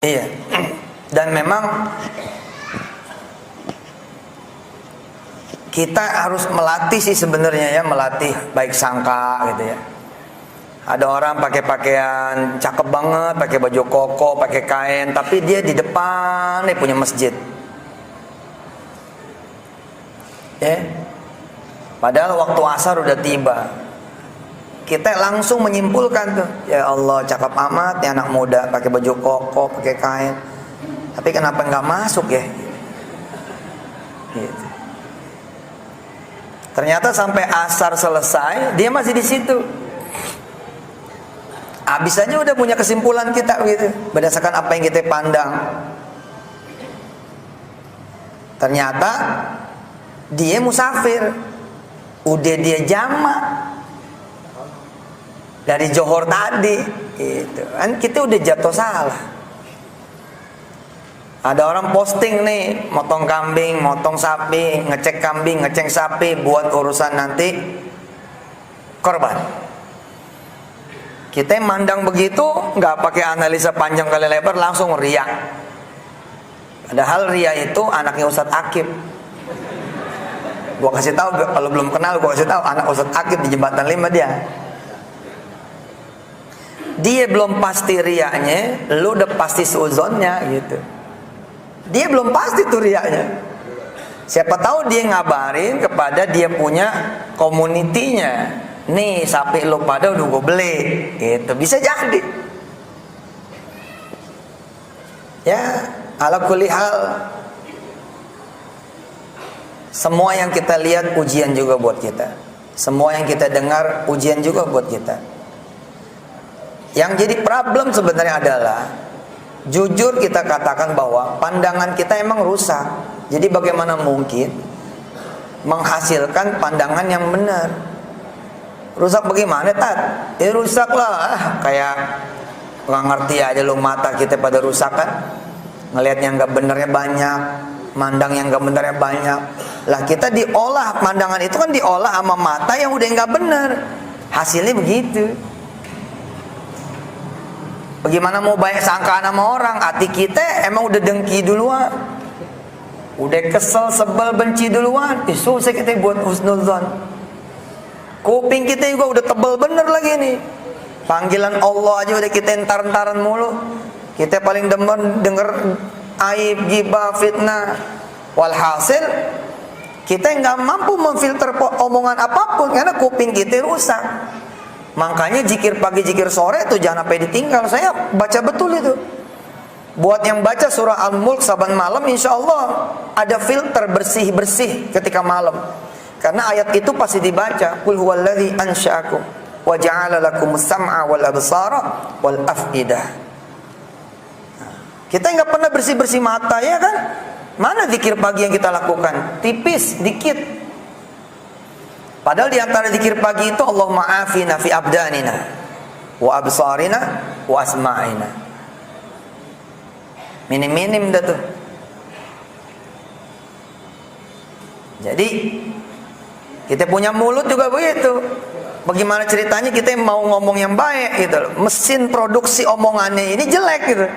Iya. Dan memang kita harus melatih sih sebenarnya ya, melatih baik sangka gitu ya. Ada orang pakai pakaian cakep banget, pakai baju koko, pakai kain, tapi dia di depan nih punya masjid. Ya. Padahal waktu asar udah tiba. Kita langsung menyimpulkan tuh, ya Allah cakep amat ya anak muda, pakai baju koko, pakai kain. Tapi kenapa nggak masuk ya? Gitu. Ternyata sampai asar selesai, dia masih di situ. Habis aja udah punya kesimpulan kita gitu, berdasarkan apa yang kita pandang. Ternyata dia musafir, udah dia jamak dari Johor tadi, gitu. Kan kita udah jatuh salah. Ada orang posting nih, motong kambing, motong sapi, ngecek kambing, ngecek sapi, buat urusan nanti korban. Kita mandang begitu, nggak pakai analisa panjang kali lebar, langsung riak. Padahal riak itu anaknya Ustadz Akib. Gua kasih tahu, kalau belum kenal gua kasih tahu, anak Ustadz Akib di Jembatan 5 dia. Dia belum pasti riaknya, lu udah pasti seuzonnya gitu. Dia belum pasti tuh riaknya. Siapa tahu dia ngabarin kepada dia punya komunitinya. Nih sapi lu pada udah gue beli, gitu. Bisa jadi. Ya, ala kulli hal, semua yang kita lihat ujian juga buat kita. Semua yang kita dengar ujian juga buat kita. Yang jadi problem sebenarnya adalah, jujur kita katakan bahwa pandangan kita emang rusak. Jadi bagaimana mungkin menghasilkan pandangan yang benar? Rusak bagaimana, Tat? Ya rusak lah, kayak nggak ngerti aja lu, mata kita pada rusak kan. Ngelihat yang nggak benernya banyak, mandang yang nggak benernya banyak. Lah kita diolah, pandangan itu kan diolah sama mata yang udah nggak bener. Hasilnya begitu. Bagaimana mau baik sangkaan sama orang? Hati kita emang udah dengki duluan, udah kesel, sebel, benci duluan. Susah kita buat husnuzon. Kuping kita juga udah tebel bener lagi nih. Panggilan Allah aja udah kita entar-entaran mulu. Kita paling demen denger aib, gibah, fitnah. Walhasil kita nggak mampu memfilter omongan apapun karena kuping kita rusak. Makanya zikir pagi, zikir sore itu jangan sampai ditinggal. Saya baca betul itu. Buat yang baca surah Al-Mulk saban malam, insya Allah ada filter bersih-bersih ketika malam. Karena ayat itu pasti dibaca. Qul huwallazi ansha'akum wa ja'ala lakumus sam'a wal absara wal af'idah. Kita nggak pernah bersih-bersih mata ya kan? Mana zikir pagi yang kita lakukan? Tipis, dikit. Padahal di antara zikir pagi itu Allahumma afina fi abdanina wa absarina wa asma'ina. Minim-minim dah tuh. Jadi kita punya mulut juga begitu. Bagaimana ceritanya kita mau ngomong yang baik gitu loh. Mesin produksi omongannya ini jelek gitu.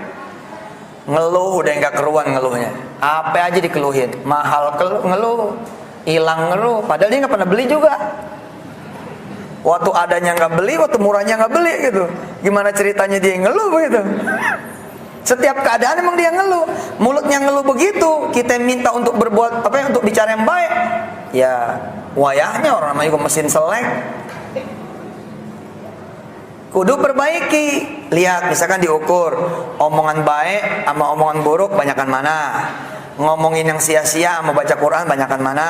Ngeluh udah nggak keruan ngeluhnya. Apa aja dikeluhin. Mahal ngeluh, hilang ngeluh. Padahal dia nggak pernah beli juga. Waktu adanya nggak beli, waktu murahnya nggak beli gitu. Gimana ceritanya dia ngeluh begitu? Setiap keadaan emang dia ngeluh. Mulutnya ngeluh begitu. Kita minta untuk berbuat apa ya, untuk bicara yang baik. Ya wayahnya orang namanya juga mesin selek. Kudu perbaiki. Lihat misalkan diukur omongan baik sama omongan buruk banyakan mana. Ngomongin yang sia-sia sama baca Quran banyakan mana.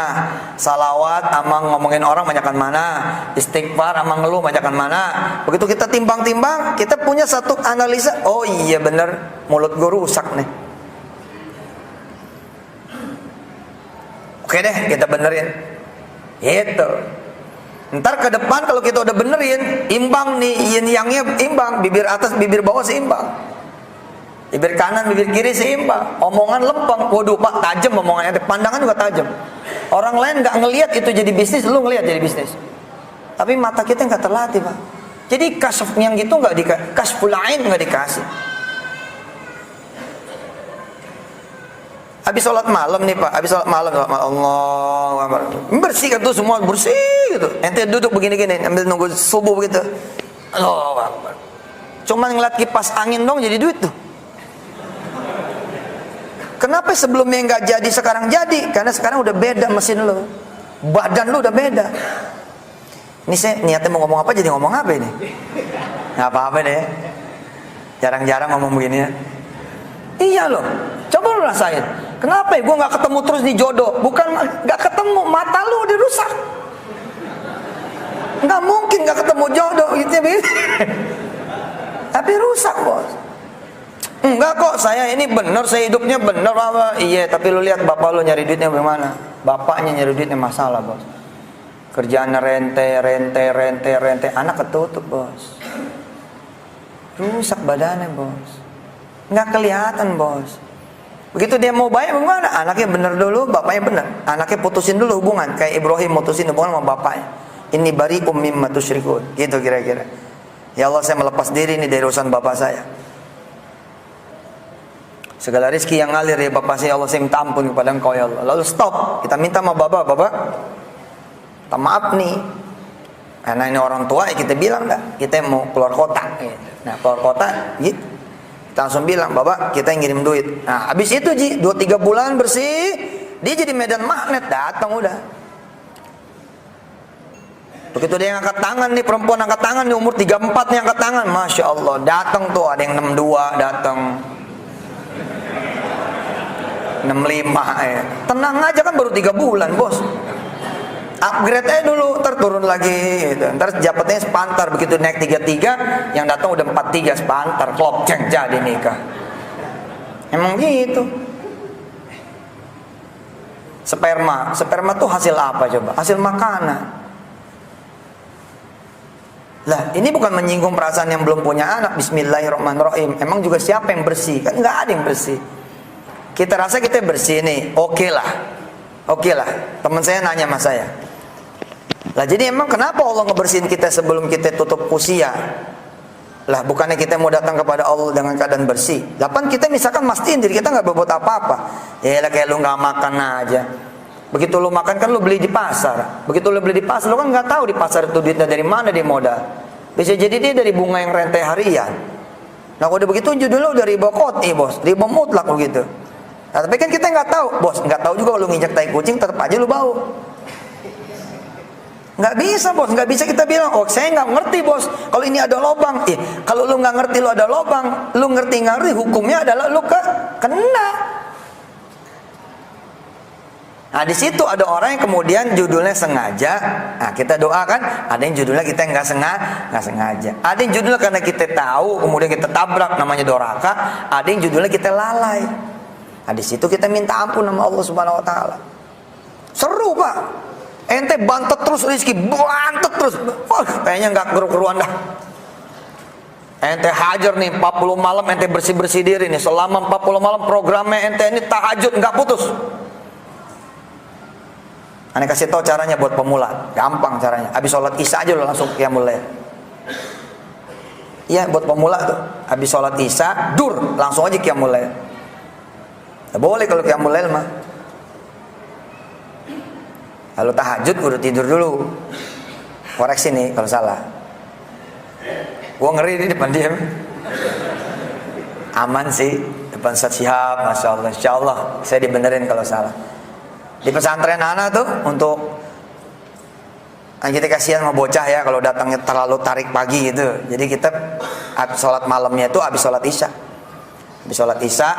Salawat sama ngomongin orang banyakan mana. Istighfar sama ngeluh banyakan mana. Begitu kita timbang-timbang, kita punya satu analisa. Oh iya bener, mulut gue rusak nih. Oke deh, kita benerin. Gitu. Ntar ke depan kalau kita udah benerin, imbang nih, yin yangnya imbang, bibir atas, bibir bawah seimbang. Bibir kanan, bibir kiri seimbang. Omongan lempeng. Waduh Pak, tajam omongannya. Pandangan juga tajam. Orang lain nggak ngelihat itu jadi bisnis, lu ngelihat jadi bisnis. Tapi mata kita nggak terlatih Pak. Jadi kasf yang gitu nggak dikasih, kasful ain nggak dikasih. Habis sholat malam nih Pak, habis sholat malam Allah Akbar. Bersih kan tuh semua bersih gitu. Ente duduk begini-gini ambil nunggu subuh begitu. Allah Akbar. Cuman ngeliat kipas angin dong jadi duit tuh. Kenapa sebelumnya nggak jadi sekarang jadi? Karena sekarang udah beda mesin lo, badan lo udah beda. Ini saya niatnya mau ngomong apa jadi ngomong apa ini? Nggak apa-apa deh. Jarang-jarang ngomong begini ya. Iya loh, coba lo rasain. Kenapa ya gue nggak ketemu terus di jodoh? Bukan nggak ketemu, mata lo udah rusak. Nggak mungkin nggak ketemu jodoh gitu ya. Tapi rusak bos. Enggak kok, saya ini benar, saya hidupnya benar apa? Iya, tapi lu lihat bapak lu nyari duitnya bagaimana? Bapaknya nyari duitnya masalah bos. Kerjaannya rente, anak ketutup bos. Rusak badannya bos. Nggak kelihatan bos. Begitu dia mau bayar bagaimana? Anaknya benar dulu, bapaknya benar. Anaknya putusin dulu hubungan, kayak Ibrahim mutusin hubungan sama bapaknya. Ini bari'um mimma tusyrikun. Gitu kira-kira. Ya Allah, saya melepas diri ini dari urusan bapak saya. Segala rezeki yang ngalir ya bapak saya, Allah saya minta ampun kepada engkau ya Allah. Lalu stop, kita minta sama bapak, minta maaf nih, karena ini orang tua ya kita bilang dah, kita mau keluar kota. Nah keluar kota, gitu. Kita langsung bilang, bapak kita yang ngirim duit. Nah habis itu Ji, 2-3 bulan bersih, dia jadi medan magnet, datang udah. Begitu dia yang angkat tangan nih, perempuan angkat tangan nih, umur 34 nih angkat tangan, Masya Allah, datang tuh, ada yang 62, datang 65 ya. Tenang aja kan baru 3 bulan bos. Upgrade aja dulu, ntar turun lagi gitu. Ntar jabatannya sepantar, begitu naik 33, yang datang udah 43 sepantar, klop ceng jadi nikah. Emang gitu. Sperma tuh hasil apa coba? Hasil makanan. Lah ini bukan menyinggung perasaan yang belum punya anak. Bismillahirrahmanirrahim. Emang juga siapa yang bersih? Kan nggak ada yang bersih. Kita rasa kita bersih nih, oke lah. Teman saya nanya sama saya. Lah jadi emang kenapa Allah ngebersihin kita sebelum kita tutup usia? Lah bukannya kita mau datang kepada Allah dengan keadaan bersih? Lapan kita misalkan mastiin diri kita nggak berbuat apa-apa. Ya lah kayak lu nggak makan aja. Begitu lu makan kan lu beli di pasar. Begitu lu beli di pasar, lu kan nggak tahu di pasar itu duitnya dari mana dia modal. Bisa jadi dia dari bunga yang rente harian. Nah kalau udah begitu judulnya udah riba qot'i bos, riba mutlak begitu. Nah, tapi kan kita nggak tahu, bos, nggak tahu juga kalau lu nginjak tai kucing tetap aja lu bau. Nggak bisa bos, nggak bisa kita bilang, oh saya nggak ngerti bos, kalau ini ada lobang. Kalau lu nggak ngerti lu ada lobang, lu ngerti hukumnya adalah lu kena. Nah di situ ada orang yang kemudian judulnya sengaja. Nah kita doakan, ada yang judulnya kita nggak sengaja. Ada yang judulnya karena kita tahu, kemudian kita tabrak namanya doraka. Ada yang judulnya kita lalai. Nah di situ kita minta ampun sama Allah Subhanahu Wa Taala. Seru pak, ente bantet terus rezeki, bantet terus. Wah kayaknya nggak keru-keruan dah. Ente hajar nih 40 malam, ente bersih-bersih diri nih selama 40 malam programnya ente ini tahajud nggak putus. Ane kasih tahu caranya buat pemula, gampang caranya. Habis sholat isya aja lo langsung qiyamul lail. Iya buat pemula tuh, habis sholat isya, langsung aja qiyamul lail. Ya, boleh kalau qiyamul lail mah. Kalau tahajud udah tidur dulu. Koreksi nih kalau salah. Gua ngeri di depan dia. Aman sih depan Ustaz Syihab, Masya Allah. Insya Allah saya dibenerin kalau salah. Di pesantren anak tuh untuk kita kasihan sama bocah ya kalau datangnya terlalu tarik pagi gitu. Jadi kita sholat malamnya itu habis sholat isya. Habis sholat isya,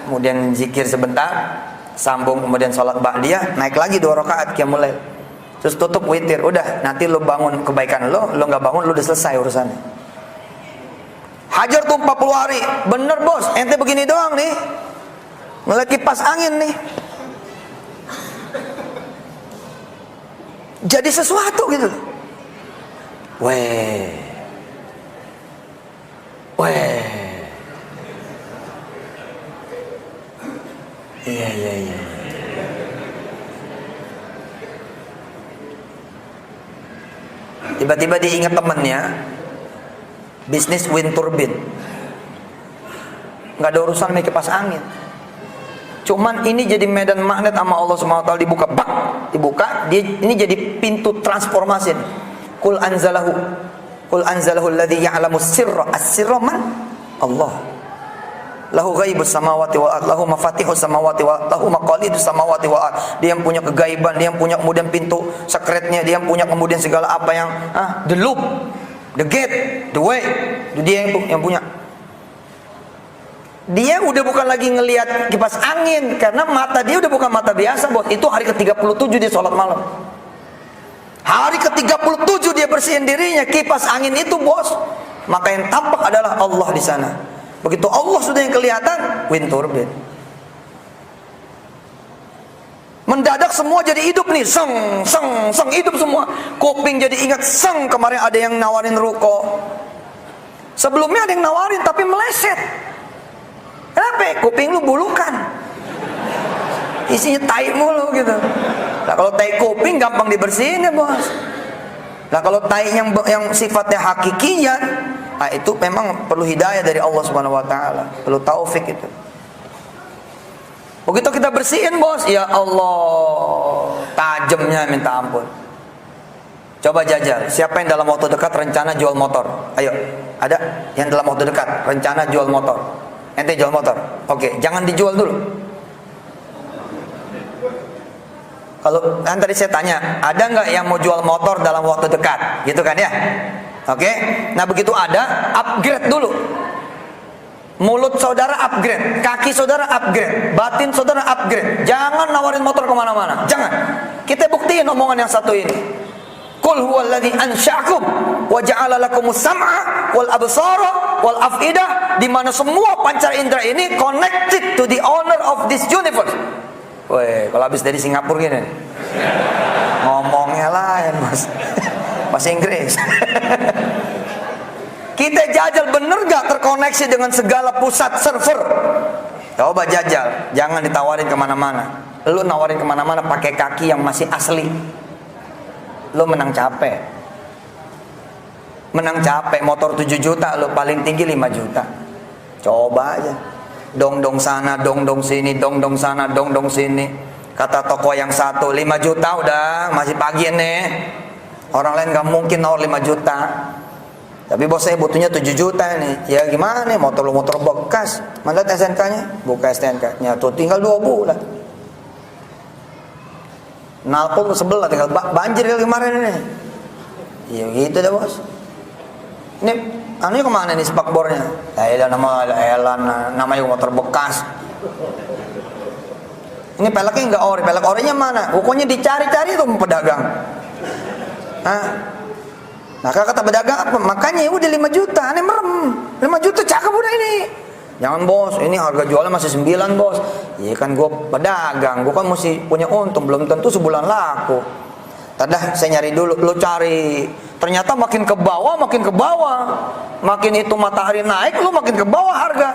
kemudian zikir sebentar, sambung kemudian sholat ba'diyah, naik lagi 2 rakaat qiyamul lail. Terus tutup witir, udah nanti lu bangun kebaikan lu nggak bangun lu udah selesai urusannya. Hajar tuh 40 hari, bener bos, ente begini doang nih, ngeliat kipas angin nih. Jadi sesuatu gitu. Weh. Iya. Tiba-tiba dia ingat temennya bisnis wind turbine. Nggak ada urusan sama kipas angin. Cuman ini jadi medan magnet sama Allah SWT, dibuka, bak, dibuka, ini jadi pintu transformasi. Qul anzalahu alladhi ya'lamu sirra. As-sirra man? Allah. Lahu ghaibus samawati wal ard, lahu mafatihus samawati wal ard, lahu maqalidus samawati wal ard. Dia yang punya kegaiban, dia yang punya kemudian pintu sekretnya, dia yang punya kemudian segala apa yang the loop, the gate, the way. Itu dia yang punya. Dia udah bukan lagi ngelihat kipas angin, karena mata dia udah bukan mata biasa, bos. Itu hari ke-37 dia sholat malam. Hari ke-37 dia bersihin dirinya, kipas angin itu, bos. Maka yang tampak adalah Allah di sana. Begitu Allah sudah yang kelihatan, wind turbine. Mendadak semua jadi hidup nih, seng, hidup semua. Kuping jadi ingat, seng, kemarin ada yang nawarin ruko. Sebelumnya ada yang nawarin tapi meleset. Kenapa? Kuping lu bulukan, isinya tai mulu gitu. Nah kalau tai kuping gampang dibersihin ya, bos. Nah kalau tai yang sifatnya hakikiyat, nah itu memang perlu hidayah dari Allah Subhanahu wa taala, perlu taufik itu. Begitu kita bersihin, bos, ya Allah, tajamnya minta ampun. Coba jajal, siapa yang dalam waktu dekat rencana jual motor? Ayo, ada yang dalam waktu dekat rencana jual motor? Ente jual motor? Oke, jangan dijual dulu. Kalau kan tadi saya tanya, ada nggak yang mau jual motor dalam waktu dekat? Gitu kan ya? Oke, nah begitu ada, upgrade dulu. Mulut saudara upgrade, kaki saudara upgrade, batin saudara upgrade. Jangan nawarin motor kemana-mana, jangan. Kita buktiin omongan yang satu ini. Qul huwallazi ansha'akum wa ja'ala lakumus sam'a wal absara wal af'idah, di mana semua pancar indera ini connected to the owner of this universe. Woi, kalau habis dari Singapura gini ngomongnya lain, Mas. Bahasa Inggris. Kita jajal, bener gak terkoneksi dengan segala pusat server? Coba jajal, jangan ditawarin kemana-mana. Lu nawarin kemana-mana pakai kaki yang masih asli, lu menang capek. Motor 7 juta, lu paling tinggi 5 juta. Coba aja, dong sana, dong sini, dong sana, dong sini. Kata toko yang satu 5 juta, udah masih pagi nih. Orang lain gak mungkin nawar 5 juta. Tapi bos saya butuhnya 7 juta nih. Ya gimana, motor lu motor bekas. Mana SNK-nya? Buka SNK-nya tuh tinggal 2 bulan. Nalpot sebelah tinggal banjir kali kemarin ini. Iya gitu deh, bos. Ini anunya kemana nih spakbornya? Namanya motor bekas. Ini peleknya enggak ori, pelek orinya mana? Pokoknya dicari-cari tuh pedagang. Nah kata pedagang apa? Makanya ya udah 5 juta, aneh merem. 5 juta cakep udah ini. Jangan, bos, ini harga jualnya masih 9, bos. Iya kan gue pedagang, gue kan mesti punya untung, belum tentu sebulan laku. Tadah saya nyari dulu, lo cari. Ternyata makin ke bawah. Makin itu matahari naik, lo makin ke bawah harga.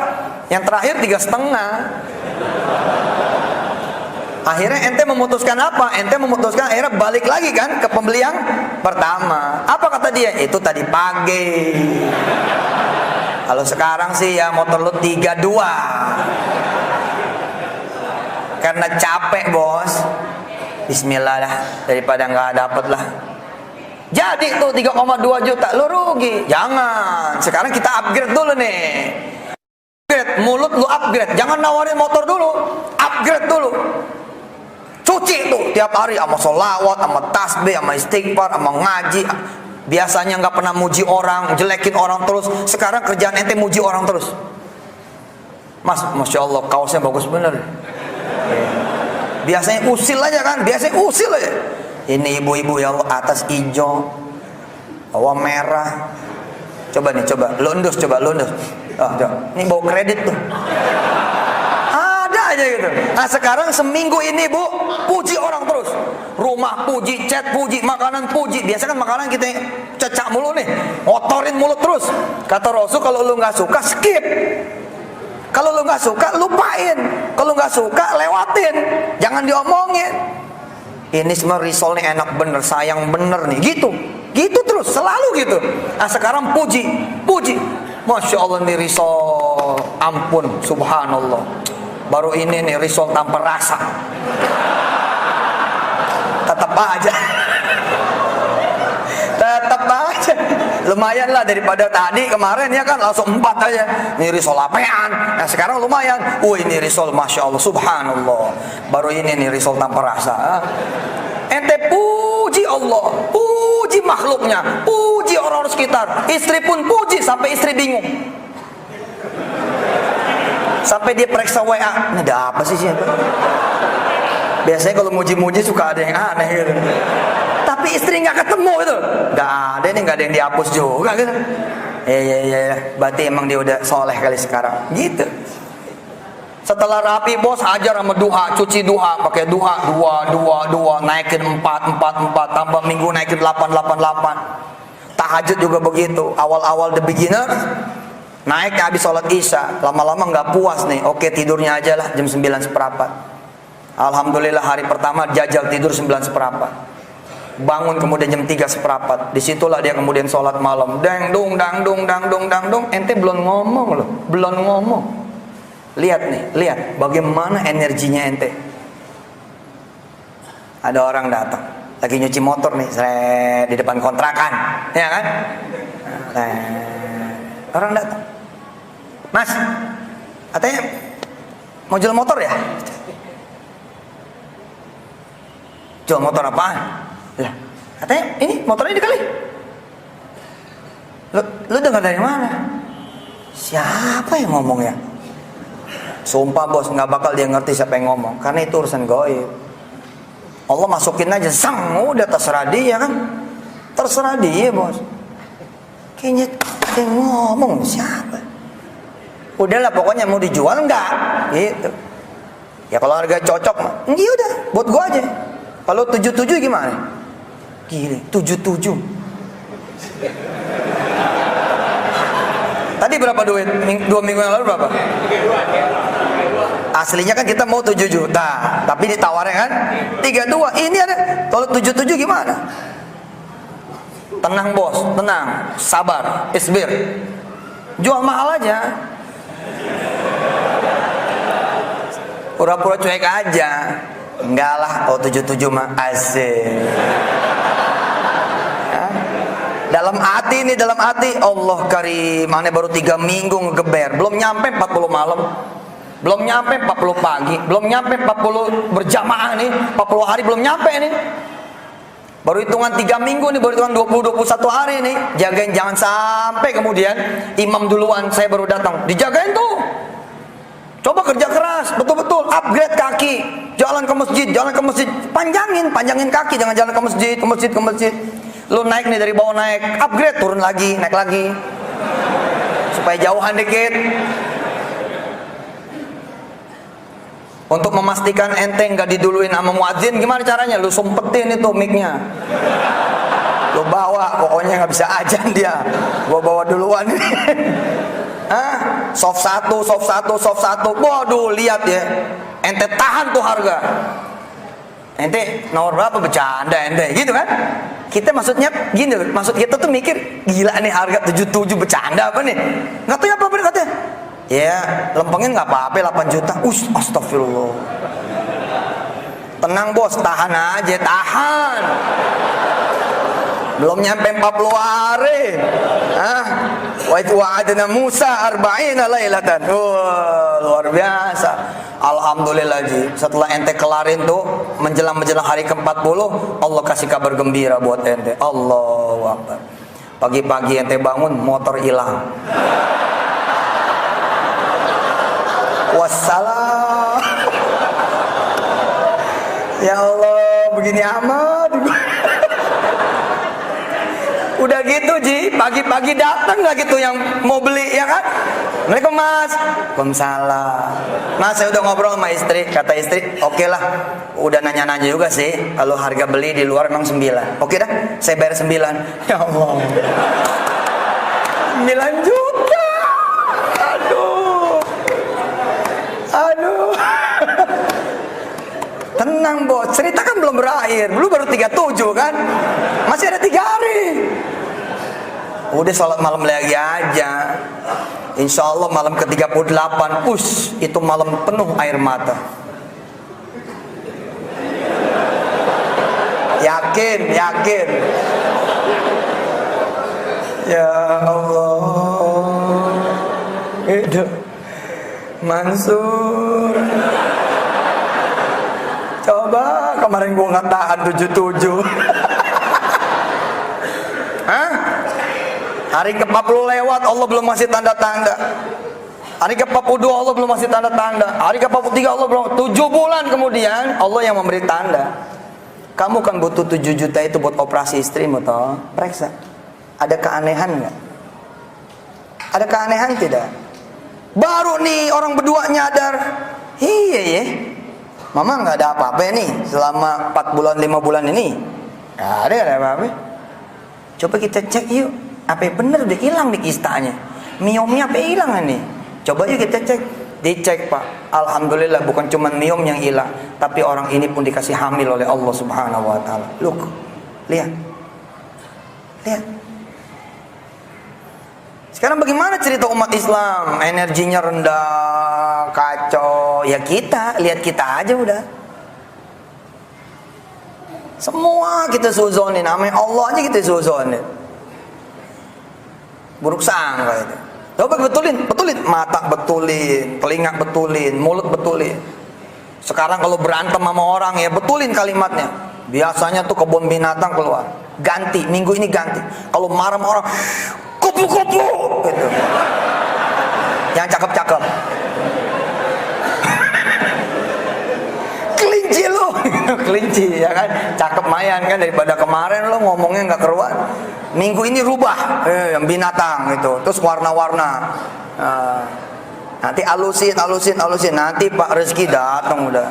Yang terakhir 3,5. Akhirnya ente memutuskan apa? Ente memutuskan akhirnya balik lagi kan ke pembeli yang pertama. Apa kata dia? Itu tadi pagi. Kalau sekarang sih ya motor lu 32. Karena capek, bos. Bismillah lah, daripada nggak dapet lah. Jadi tuh 3,2 juta lu rugi. Jangan. Sekarang kita upgrade dulu nih. Upgrade, mulut lu upgrade. Jangan nawarin motor dulu. Upgrade dulu. Cuci tuh tiap hari sama sholawat, sama tasbih, sama istighfar, sama ngaji. Biasanya nggak pernah muji orang, jelekin orang terus. Sekarang kerjaan ente muji orang terus. Mas, masya Allah, kaosnya bagus bener. Biasanya usil aja kan, Ini ibu-ibu ya Allah, atas hijau, bawah merah. Coba, lu endus. Ini bawa kredit tuh. Ada aja gitu. Nah sekarang seminggu ini, bu, puji orang terus. Rumah puji, chat puji, makanan puji. Biasa kan makanan kita cecak mulu nih, ngotorin mulut terus. Kata Rasul, kalau lu nggak suka skip. Kalau lu nggak suka lupain. Kalau nggak suka lewatin. Jangan diomongin. Ini semua risol nih enak bener, sayang bener nih. Gitu terus, selalu gitu. Nah sekarang puji. Masya Allah nih risol, ampun, subhanallah. baru ini nih risol tanpa rasa. Tetap aja. Tetap aja. Lumayan lah daripada tadi kemarin ya kan langsung 4 aja. Ini risol apean. Nah sekarang lumayan. Ini risol masya Allah, subhanallah. Baru ini nih risol tanpa rasa. Ente puji Allah, puji makhluknya, puji orang-orang sekitar. Istri pun puji sampai istri bingung. Sampai dia periksa WA, ini ada apa sih siapa? Biasanya kalau muji-muji suka ada yang aneh gitu. Tapi istri nggak ketemu itu, nggak ada nih, nggak ada yang dihapus juga gitu. Ya, berarti emang dia udah soleh kali sekarang, gitu. Setelah rapi bos, hajar sama duha, cuci duha, pakai duha, dua, naikin 4, tambah minggu naikin 8. Tahajud juga begitu, awal-awal the beginner, naik habis sholat isya, lama-lama nggak puas nih, oke tidurnya aja lah jam 9:15. Alhamdulillah hari pertama jajal tidur 9:15. Bangun kemudian jam 3:15. Disitulah dia kemudian sholat malam. Dang dung, ente belum ngomong loh, belum ngomong. Lihat nih, lihat bagaimana energinya ente. Ada orang datang, lagi nyuci motor nih, di depan kontrakan, ya kan? Orang datang, Mas, katanya mau jual motor ya? Jual motor apaan? Lah, katanya ini motornya dikali. Lu dengar dari mana? Siapa yang ngomong ya? Sumpah bos, nggak bakal dia ngerti siapa yang ngomong, karena itu urusan gaib. Allah masukin aja, sang, udah terserah dia kan? Terserah dia bos. Kayaknya dia ngomong siapa? Udahlah pokoknya mau dijual enggak? Gitu. Ya kalau harga cocok, iya udah, buat gua aja. Kalau 77 gimana? Gile, 77. Tadi berapa duit? 2 minggu yang lalu berapa? Aslinya kan kita mau 7 juta, tapi ditawarin kan 32. Ini ada, kalau 77 gimana? Tenang bos, tenang, sabar, isbir. Jual mahal aja. Pura-pura cuek aja. Enggak lah, kalau 77 mah asik. Dalam hati nih, dalam hati, Allah karim, mana baru 3 minggu ngegeber, belum nyampe 40 malam, belum nyampe 40 pagi, belum nyampe 40 berjamaah nih, 40 hari belum nyampe nih. Baru hitungan 3 minggu nih, baru hitungan 20-21 hari nih. Jagain jangan sampai kemudian imam duluan, saya baru datang. Dijagain tuh. Coba kerja keras, betul-betul upgrade kaki, jalan ke masjid, panjangin kaki, jangan jalan ke masjid. Lu naik nih dari bawah naik, upgrade, turun lagi, naik lagi. Supaya jauhan dikit. Untuk memastikan ente nggak diduluin sama muadzin, gimana caranya? Lu sumpetin itu mic-nya. Lu bawa, pokoknya nggak bisa ajan dia. Gua bawa duluan. Soft satu. Waduh, lihat ya. Ente tahan tuh harga. Ente nomor berapa, bercanda ente, gitu kan? Kita maksudnya gini, maksud kita tuh mikir, gila nih harga 77 bercanda apa nih? Nggak tahu apa katanya. Ya, lempengin nggak apa-apa 8 juta. Astagfirullah. Tenang bos, tahan aja, tahan. Belum nyampe 40 hari. Wa itu wa'adna Musa 40 lailatan. Luar biasa. Alhamdulillah ji. Setelah ente kelarin tuh menjelang hari ke-40, Allah kasih kabar gembira buat ente. Allahu Akbar. Pagi-pagi ente bangun, motor hilang. Wassalam. Ya Allah, begini amat. Udah gitu Ji, pagi-pagi datang nggak gitu yang mau beli, ya kan? Mereka Mas, Waalaikumsalam. Mas, saya udah ngobrol sama istri, kata istri, oke lah, udah nanya-nanya juga sih, kalau harga beli di luar emang 9. Oke dah, saya bayar 9. Ya Allah, 9 juta. Aduh. Tenang bos, cerita kan belum berakhir. Lu baru 37 kan? Masih ada 3 hari. Udah sholat malam lagi aja. Insya Allah malam ke-38, itu malam penuh air mata. Yakin. Ya Allah. Itu Mansur. Coba kemarin gua nggak tahan 77. Hah? Hari ke-40 lewat, Allah belum masih tanda-tanda. Hari ke-42 Allah belum masih tanda-tanda. Hari ke-43 Allah belum. 7 bulan kemudian Allah yang memberi tanda. Kamu kan butuh 7 juta itu buat operasi istrimu toh. Periksa. Ada keanehan nggak? Ada keanehan tidak? Baru nih orang berdua nyadar. Iya ya. Mama nggak ada apa-apa nih selama 4 bulan 5 bulan ini. Nggak ada apa-apa. Coba kita cek yuk. Apa bener udah hilang nih kistanya? Miomnya apa hilang nih? Coba yuk kita cek. Dicek Pak. Alhamdulillah bukan cuma miom yang hilang, tapi orang ini pun dikasih hamil oleh Allah Subhanahu wa taala. Look. Lihat. Sekarang bagaimana cerita umat Islam? Energinya rendah, kacau. Ya lihat kita aja udah. Semua kita suzonin, namanya Allah aja kita suzonin. Buruk sangka itu. Coba betulin, mata betulin, telinga betulin, mulut betulin. Sekarang kalau berantem sama orang ya betulin kalimatnya. Biasanya tuh kebun binatang keluar. Ganti, minggu ini ganti. Kalau marah sama orang, kupu-kupu gitu. Yang cakep-cakep. Kelinci lu, kelinci ya kan, cakep mayan kan, daripada kemarin lo ngomongnya nggak keruan. Minggu ini rubah, yang binatang gitu, terus warna-warna. Nanti alusin, nanti Pak rezeki datang udah.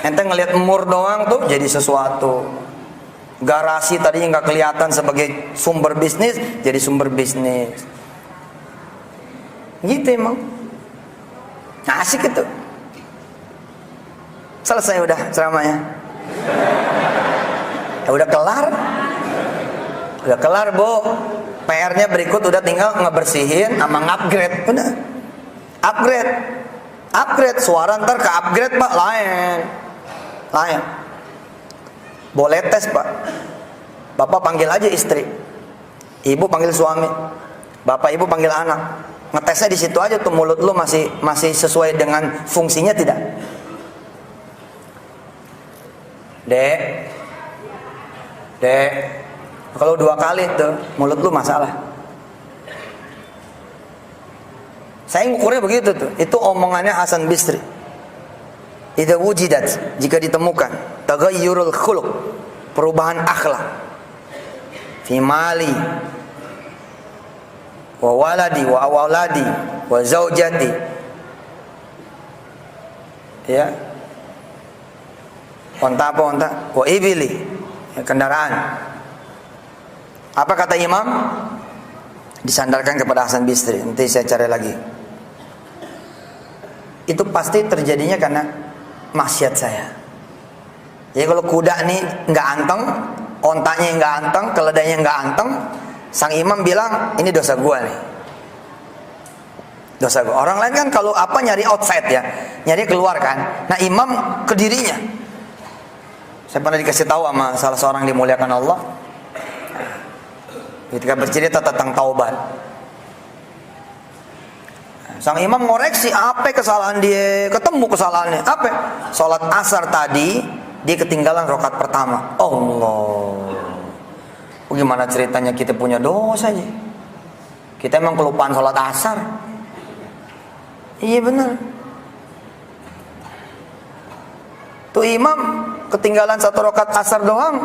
Ente ngelihat umur doang tuh jadi sesuatu. Garasi tadinya nggak kelihatan sebagai sumber bisnis, jadi sumber bisnis. Gitu emang. Asik itu. Selesai udah ceramahnya. Ya udah kelar Bu. PR-nya berikut udah tinggal ngebersihin sama ngupgrade. Udah. Upgrade suara ntar ke upgrade Pak, lain. Boleh tes Pak. Bapak panggil aja istri, ibu panggil suami, bapak ibu panggil anak. Ngetesnya di situ aja tuh, mulut lu masih sesuai dengan fungsinya tidak? Dek, kalau 2 kali tuh mulut lu masalah. Saya ngukurnya begitu tuh. Itu omongannya Hasan Bisri. Idza wujidat, jika ditemukan taghayyurul khuluq, perubahan akhlak, fi mali wa waladi wa awladi wa zaujati, ya, onta wa ibili, ya, kendaraan. Apa kata imam? Disandarkan kepada Hasan Bisri. Nanti saya cari lagi. Itu pasti terjadinya karena maksiat saya. Jadi kalau kuda nih nggak anteng, ontanya nggak anteng, keledainya nggak anteng, sang imam bilang ini dosa gua nih. Dosa gua. Orang lain kan kalau apa nyari outside ya, nyari keluar kan. Nah imam ke dirinya. Saya pernah dikasih tahu sama salah seorang dimuliakan Allah. Ketika bercerita tentang taubat, sang imam ngoreksi apa kesalahan dia, ketemu kesalahannya apa? Sholat asar tadi dia ketinggalan rakaat pertama. Allah, bagaimana ceritanya kita punya dosa aja? Kita emang kelupaan sholat asar? Iya benar. Tuh imam ketinggalan 1 rakaat asar doang,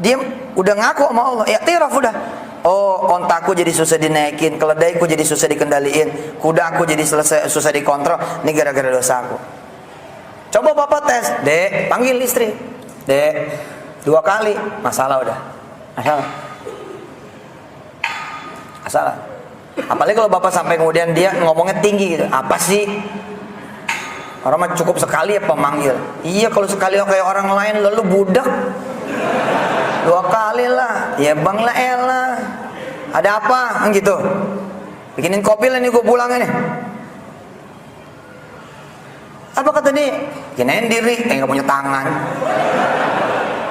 dia udah ngaku sama Allah. Ya tiraf udah. Oh, ontaku jadi susah dinaikin, keledaiku jadi susah dikendaliin, kudaku jadi susah dikontrol. Ini gara-gara dosaku. Coba bapak tes, Dek, panggil istri, Dek, 2 kali, masalah udah, masalah. Apalagi kalau bapak sampai kemudian dia ngomongnya tinggi gitu, apa sih? Orang mah cukup sekali apa manggil? Iya, kalau sekali kayak orang lain lalu budak. 2 kali lah, ya bang lah elah. ada apa? Kan gitu. Bikinin kopi lah nih gue pulang ini. Apa kata dia? Ginain diri, nggak punya tangan.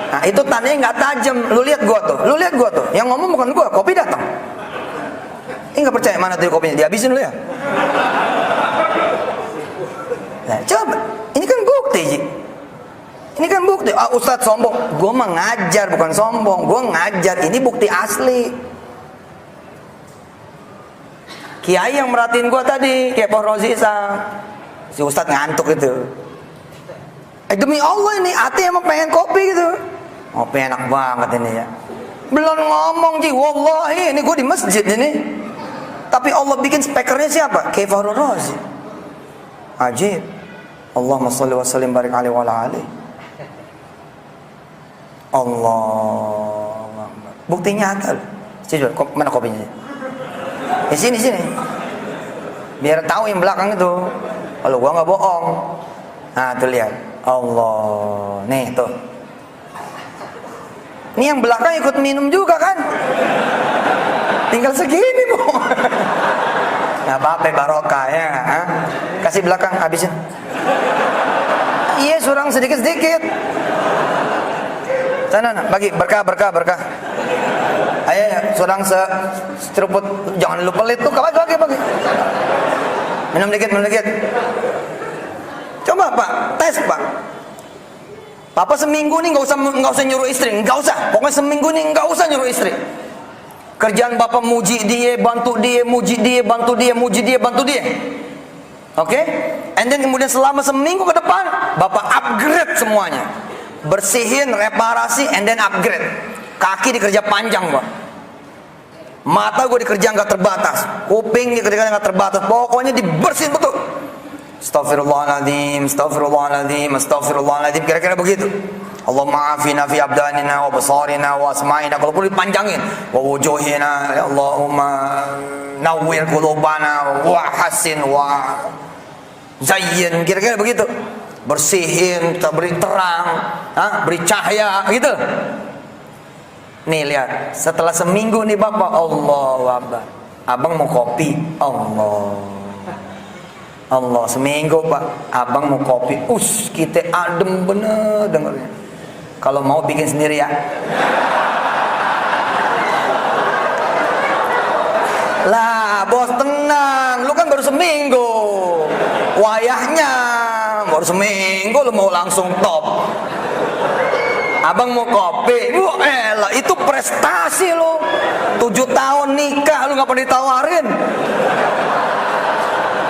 Nah itu tandanya nggak tajam. Lu lihat gua tuh. Yang ngomong bukan gua, kopi datang. Nggak percaya, mana tuh kopinya? Dihabisin dulu ya. Nah coba, ini kan bukti Ji. Ini kan bukti. Ustadz sombong. Gua mengajar bukan sombong. Gua ngajar. Ini bukti asli. Kiai yang merhatiin gua tadi, kayak Pak Rozi si Ustadz ngantuk itu. Demi Allah ini hati emang pengen kopi gitu. Kopi enak banget ini ya. Belum ngomong Ji, wallahi ini gue di masjid ini. Tapi Allah bikin speakernya siapa? Kayak Fahru Razi. Ajib. Allahumma sholli wa sallim barik alaihi wa ala alihi. Allah. Buktinya nyata. Sini, mana kopinya? Di sini. Biar tahu yang belakang itu. Kalau gua nggak bohong. Nah, tuh lihat. Allah. Nih, tuh. Ini yang belakang ikut minum juga kan? Tinggal segini, Bu. Nggak apa-apa, barokah ya. Ha? Kasih belakang, habisin. Iya, surang sedikit-sedikit. Sana, bagi berkah. Ayo, surang seceruput. Jangan lupa pelit tuh, bagi. Minum dikit. Coba Pak, tes Pak. Papa seminggu nih nggak usah nyuruh istri, nggak usah. Pokoknya seminggu nih nggak usah nyuruh istri. Kerjaan Bapak muji dia, bantu dia, muji dia, bantu dia. Oke? And then kemudian selama seminggu ke depan, Bapak upgrade semuanya. Bersihin, reparasi, and then upgrade. Kaki dikerja panjang Pak. Mata gue dikerja nggak terbatas, kuping dikerja nggak terbatas. Pokoknya dibersihin betul. Astaghfirullahaladzim. Kira-kira begitu. Allahumma afina fi abdanina wa basarina wa asma'ina. Kalau perlu dipanjangin. Wa wujuhina. Allahumma nawwir qulubana wa hasin wa zayyin. Kira-kira begitu. Bersihin, beri terang, beri cahaya, gitu. Nih lihat, setelah seminggu nih Bapak, Allahu Akbar. Abang mau kopi, Allah seminggu Pak, abang mau kopi, kita adem bener dengernya. Kalau mau bikin sendiri ya. Lah bos tenang, lu kan baru seminggu. Wayahnya baru seminggu lu mau langsung top. Abang mau kopi, elah itu prestasi lu. 7 tahun nikah lu nggak pernah ditawarin.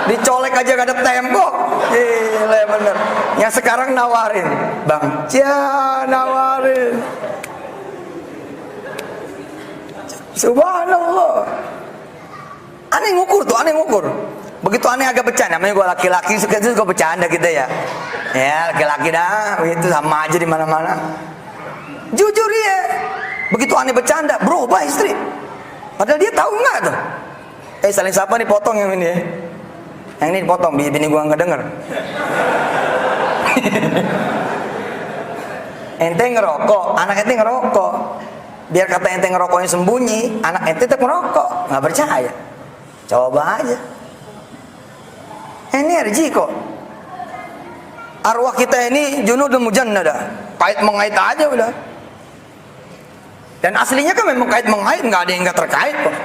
Dicolek aja gak ada tembok. Gila bener. Yang sekarang nawarin, Bang, nawarin. Subhanallah. Aneh ngukur. Begitu aneh agak bercanda. Namanya gue laki-laki suka bercanda gitu ya. Ya laki-laki dah, itu sama aja di mana-mana. Jujur ya. Begitu aneh bercanda, berubah istri. Padahal dia tahu nggak tuh. Saling siapa nih potong yang ini ya. Yang ini dipotong, bini gua nggak denger. Ente ngerokok, anak ente ngerokok. Biar kata ente ngerokoknya sembunyi, anak ente tetap ngerokok. Nggak percaya. Coba aja. Energi kok. Arwah kita ini junudun mujannada. Kait mengait aja udah. Dan aslinya kan memang kait mengait, nggak ada yang nggak terkait kok.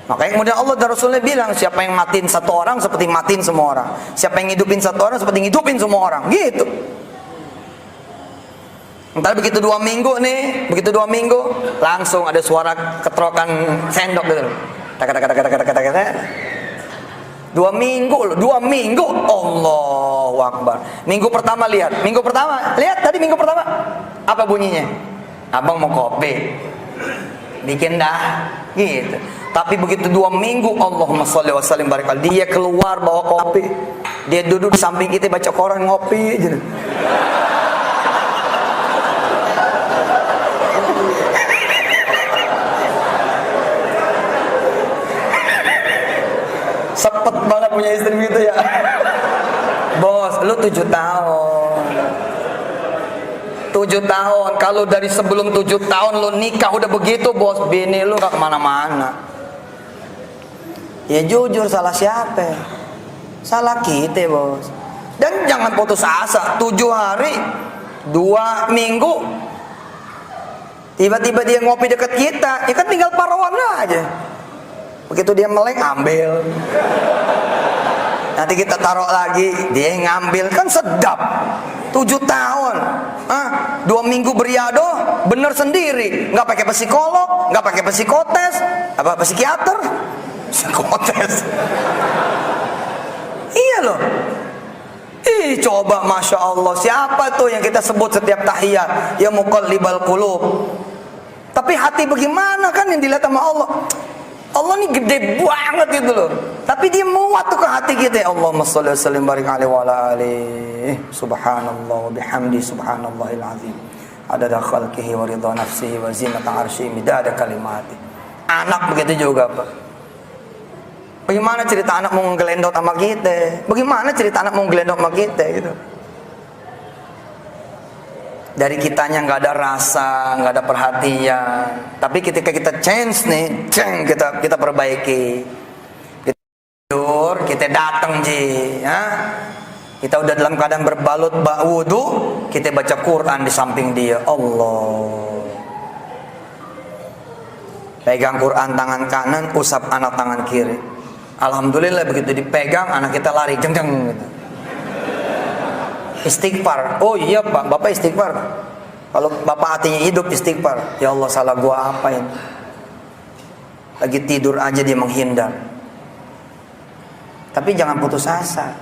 Makanya kemudian Allah dan Rasulnya bilang, siapa yang matiin satu orang seperti matiin semua orang. Siapa yang ngidupin satu orang seperti ngidupin semua orang. Gitu. Ntar begitu 2 minggu nih, langsung ada suara ketrokan sendok gitu. Kata. 2 minggu, Allahu Akbar. Minggu pertama lihat tadi minggu pertama apa bunyinya? Abang mau kopi, bikin dah, gitu. Tapi begitu 2 minggu, Allahumma sholli wa sallim barik alaihi, dia keluar bawa kopi, dia duduk di samping kita baca koran ngopi, gitu. Sepet banget punya istri gitu ya. Bos, lu 7 tahun. 7 tahun. Kalau dari sebelum 7 tahun lu nikah udah begitu bos, bini lu gak kemana-mana. Ya jujur, salah siapa? Salah kita bos. Dan jangan putus asa. 7 hari 2 minggu tiba-tiba dia ngopi dekat kita, ya kan tinggal parawan aja. Begitu dia meleng, ambil. Nanti kita taruh lagi, dia ngambil, kan sedap. 7 tahun, 2 minggu beriado, bener sendiri, nggak pakai psikolog, nggak pakai psikotes, apa psikiater, psikotes. Iya loh. Ih, coba Masya Allah, siapa tuh yang kita sebut setiap tahiyat? Ya muqallibal qulub. Tapi hati bagaimana kan yang dilihat sama Allah? Allah ini gede banget gitu loh. Tapi dia muat tuh ke hati kita. Allahumma sholli wa sallim barik alaihi wa ala alihi. Subhanallah wa bihamdi subhanallahil azim. Adada khalqihi wa ridha nafsihi wa zinata arsyihi midada kalimati. Anak begitu juga, Pak. Bagaimana cerita anak mau ngelendot sama kita? Bagaimana cerita anak mau ngelendot sama kita gitu? Dari kitanya nggak ada rasa, nggak ada perhatian. Tapi ketika kita change nih, kita perbaiki. Kita tidur, kita datang ya. Kita udah dalam keadaan berbalut wudu, kita baca Quran di samping dia. Allah. Pegang Quran tangan kanan, usap anak tangan kiri. Alhamdulillah begitu dipegang anak kita lari jeng gitu. Istighfar. Oh iya Pak, Bapak istighfar. Kalau Bapak hatinya hidup istighfar. Ya Allah, salah gua apa ini? Lagi tidur aja dia menghindar. Tapi jangan putus asa.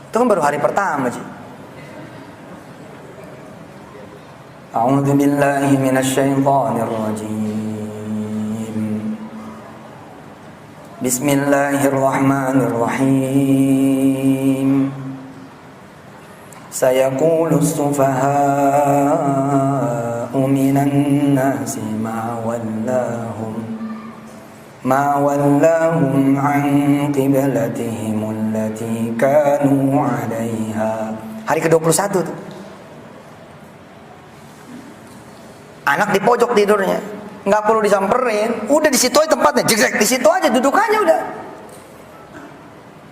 Itu kan baru hari pertama sih. A'udzu billahi minasyaitonir rajim. Bismillahirrahmanirrahim. Sayaqulu as-sufaha'u minan nasi ma wallahum an qiblatihim allati kanu 'alaiha. Hari ke-21 tuh. Anak di pojok tidurnya. Nggak perlu disamperin, udah di situ aja tempatnya, jek di situ aja dudukannya udah.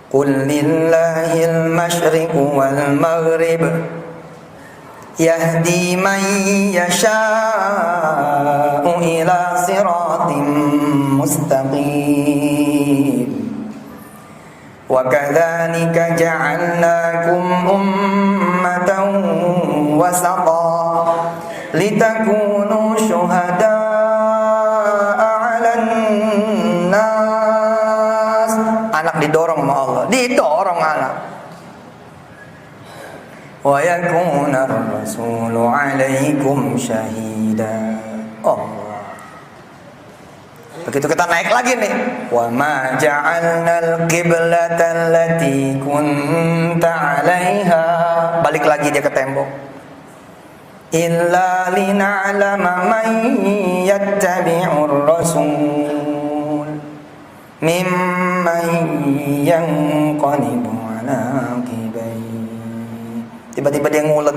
Qul lillahil masyriqu wal maghrib yahdi man yasha'u ila siratim mustaqim. Wa kadzalika ja'alnakum ummatan wasata litakunu syuhada didorong sama Allah, didorong anak. Wa yakuna ar-rasulu 'alaikum syahida. Allah. Begitu kita naik lagi nih. Wa ma ja'alnal qiblata allati kunta 'alaiha. Balik lagi dia ke tembok. Illa lina'lama man yattabi'ur rasul mimman yanqalibu ala aqibaihi. Tiba-tiba dia ngulet,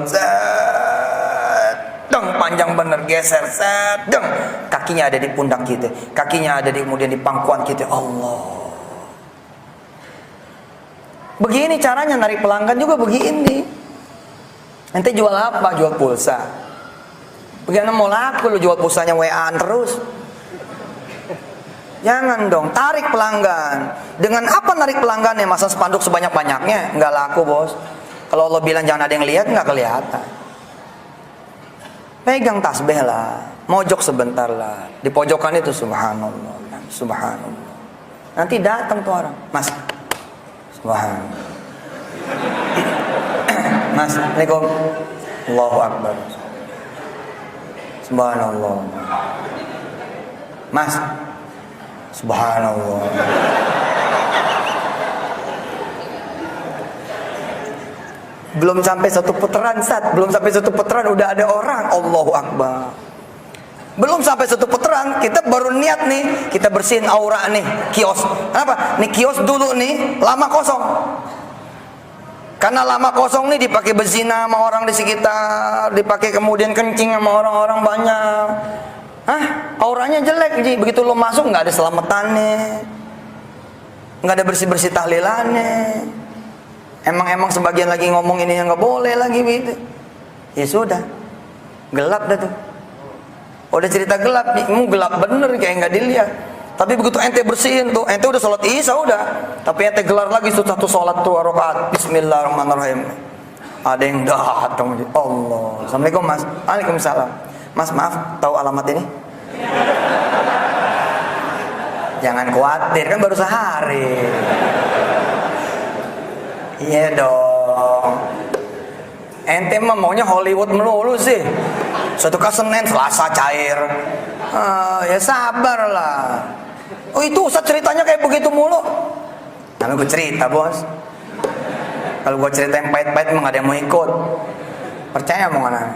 deng, panjang bener, geser, deng, kakinya ada di pundak kita, kakinya ada di kemudian di pangkuan kita. Allah. Begini caranya narik pelanggan juga begini. Nanti jual apa? Jual pulsa. Bagaimana mau laku lu jual pulsanya WA-an terus? Jangan dong, tarik pelanggan. Dengan apa narik pelanggannya? Masa spanduk sebanyak-banyaknya? Nggak laku bos. Kalau Allah bilang jangan ada yang lihat, nggak kelihatan. Pegang tasbih lah, mojok sebentar lah. Di pojokan itu subhanallah, subhanallah. Nanti datang tuh orang, mas, subhanallah. Mas, Assalamualaikum. Allahu Akbar. Subhanallah. Mas, subhanallah. Belum sampai satu putaran udah ada orang. Allahu Akbar. Belum sampai satu putaran, kita baru niat nih, kita bersihin aura nih kios. Kenapa? Nih kios dulu nih lama kosong. Karena lama kosong nih dipakai berzina sama orang di sekitar, dipakai kemudian kencing sama orang-orang banyak. Auranya jelek, Ji. Begitu lo masuk nggak ada selamatannya, nggak ada bersih-bersih tahlilannya. Emang sebagian lagi ngomong ini yang nggak boleh lagi gitu. Ya sudah, gelap dah tuh. Udah cerita gelap nih, gelap bener kayak nggak dilihat. Tapi begitu ente bersihin tuh, ente udah sholat isya udah. Tapi ente gelar lagi satu sholat 2 rakaat. Bismillahirrahmanirrahim. Ada yang datang. Allah. Assalamualaikum Mas. Waalaikumsalam. Mas maaf, tahu alamat ini? Jangan khawatir, kan baru sehari. Iya dong. Ente mah maunya Hollywood melulu sih. Suatu Senin, Selasa cair. Ya sabar lah. Oh itu Ustaz ceritanya kayak begitu mulu. Namanya gue cerita bos. Kalau gue cerita yang pahit-pahit emang gak ada yang mau ikut. Percaya omongan aneh.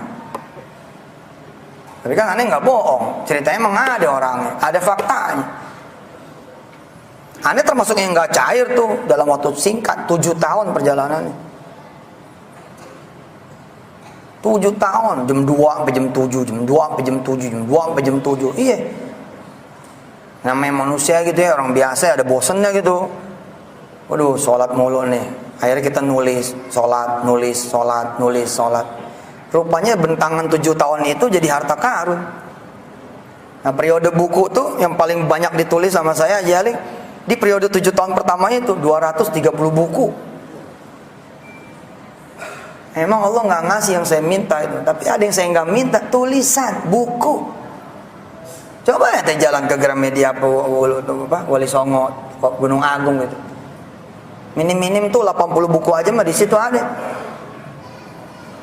Tapi kan aneh gak bohong. Ceritanya emang ada orangnya, ada faktanya. Aneh termasuk yang gak cair tuh dalam waktu singkat 7 tahun perjalanannya. 7 tahun, jam 2 sampai jam 7, jam 2 sampai jam 7, jam 2 sampai jam 7. Iya. Namanya manusia gitu ya, orang biasa ada bosennya gitu. Waduh, sholat mulu nih. Akhirnya kita nulis, sholat, nulis, sholat, nulis, sholat. Rupanya bentangan 7 tahun itu jadi harta karun. Nah, periode buku tuh yang paling banyak ditulis sama saya Jali, di periode 7 tahun pertama itu 230 buku. Emang Allah nggak ngasih yang saya minta itu, tapi ada yang saya nggak minta, tulisan, buku. Coba ya jalan ke Gramedia Wali Songo, Gunung Agung gitu. Minim-minim tuh 80 buku aja mah di situ ada.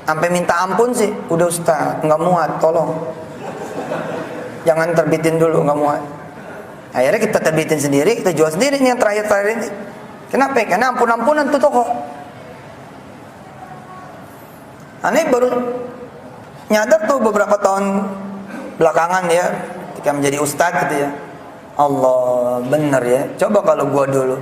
Sampai minta ampun sih, udah Ustaz, nggak muat, tolong. Jangan terbitin dulu, nggak muat. Akhirnya kita terbitin sendiri, kita jual sendiri nih yang terakhir-terakhir ini. Kenapa? Karena ampun-ampunan tuh toko. Aneh baru nyadar tuh beberapa tahun belakangan ya, ketika menjadi ustadz gitu ya. Allah, bener ya. Coba kalau gua dulu,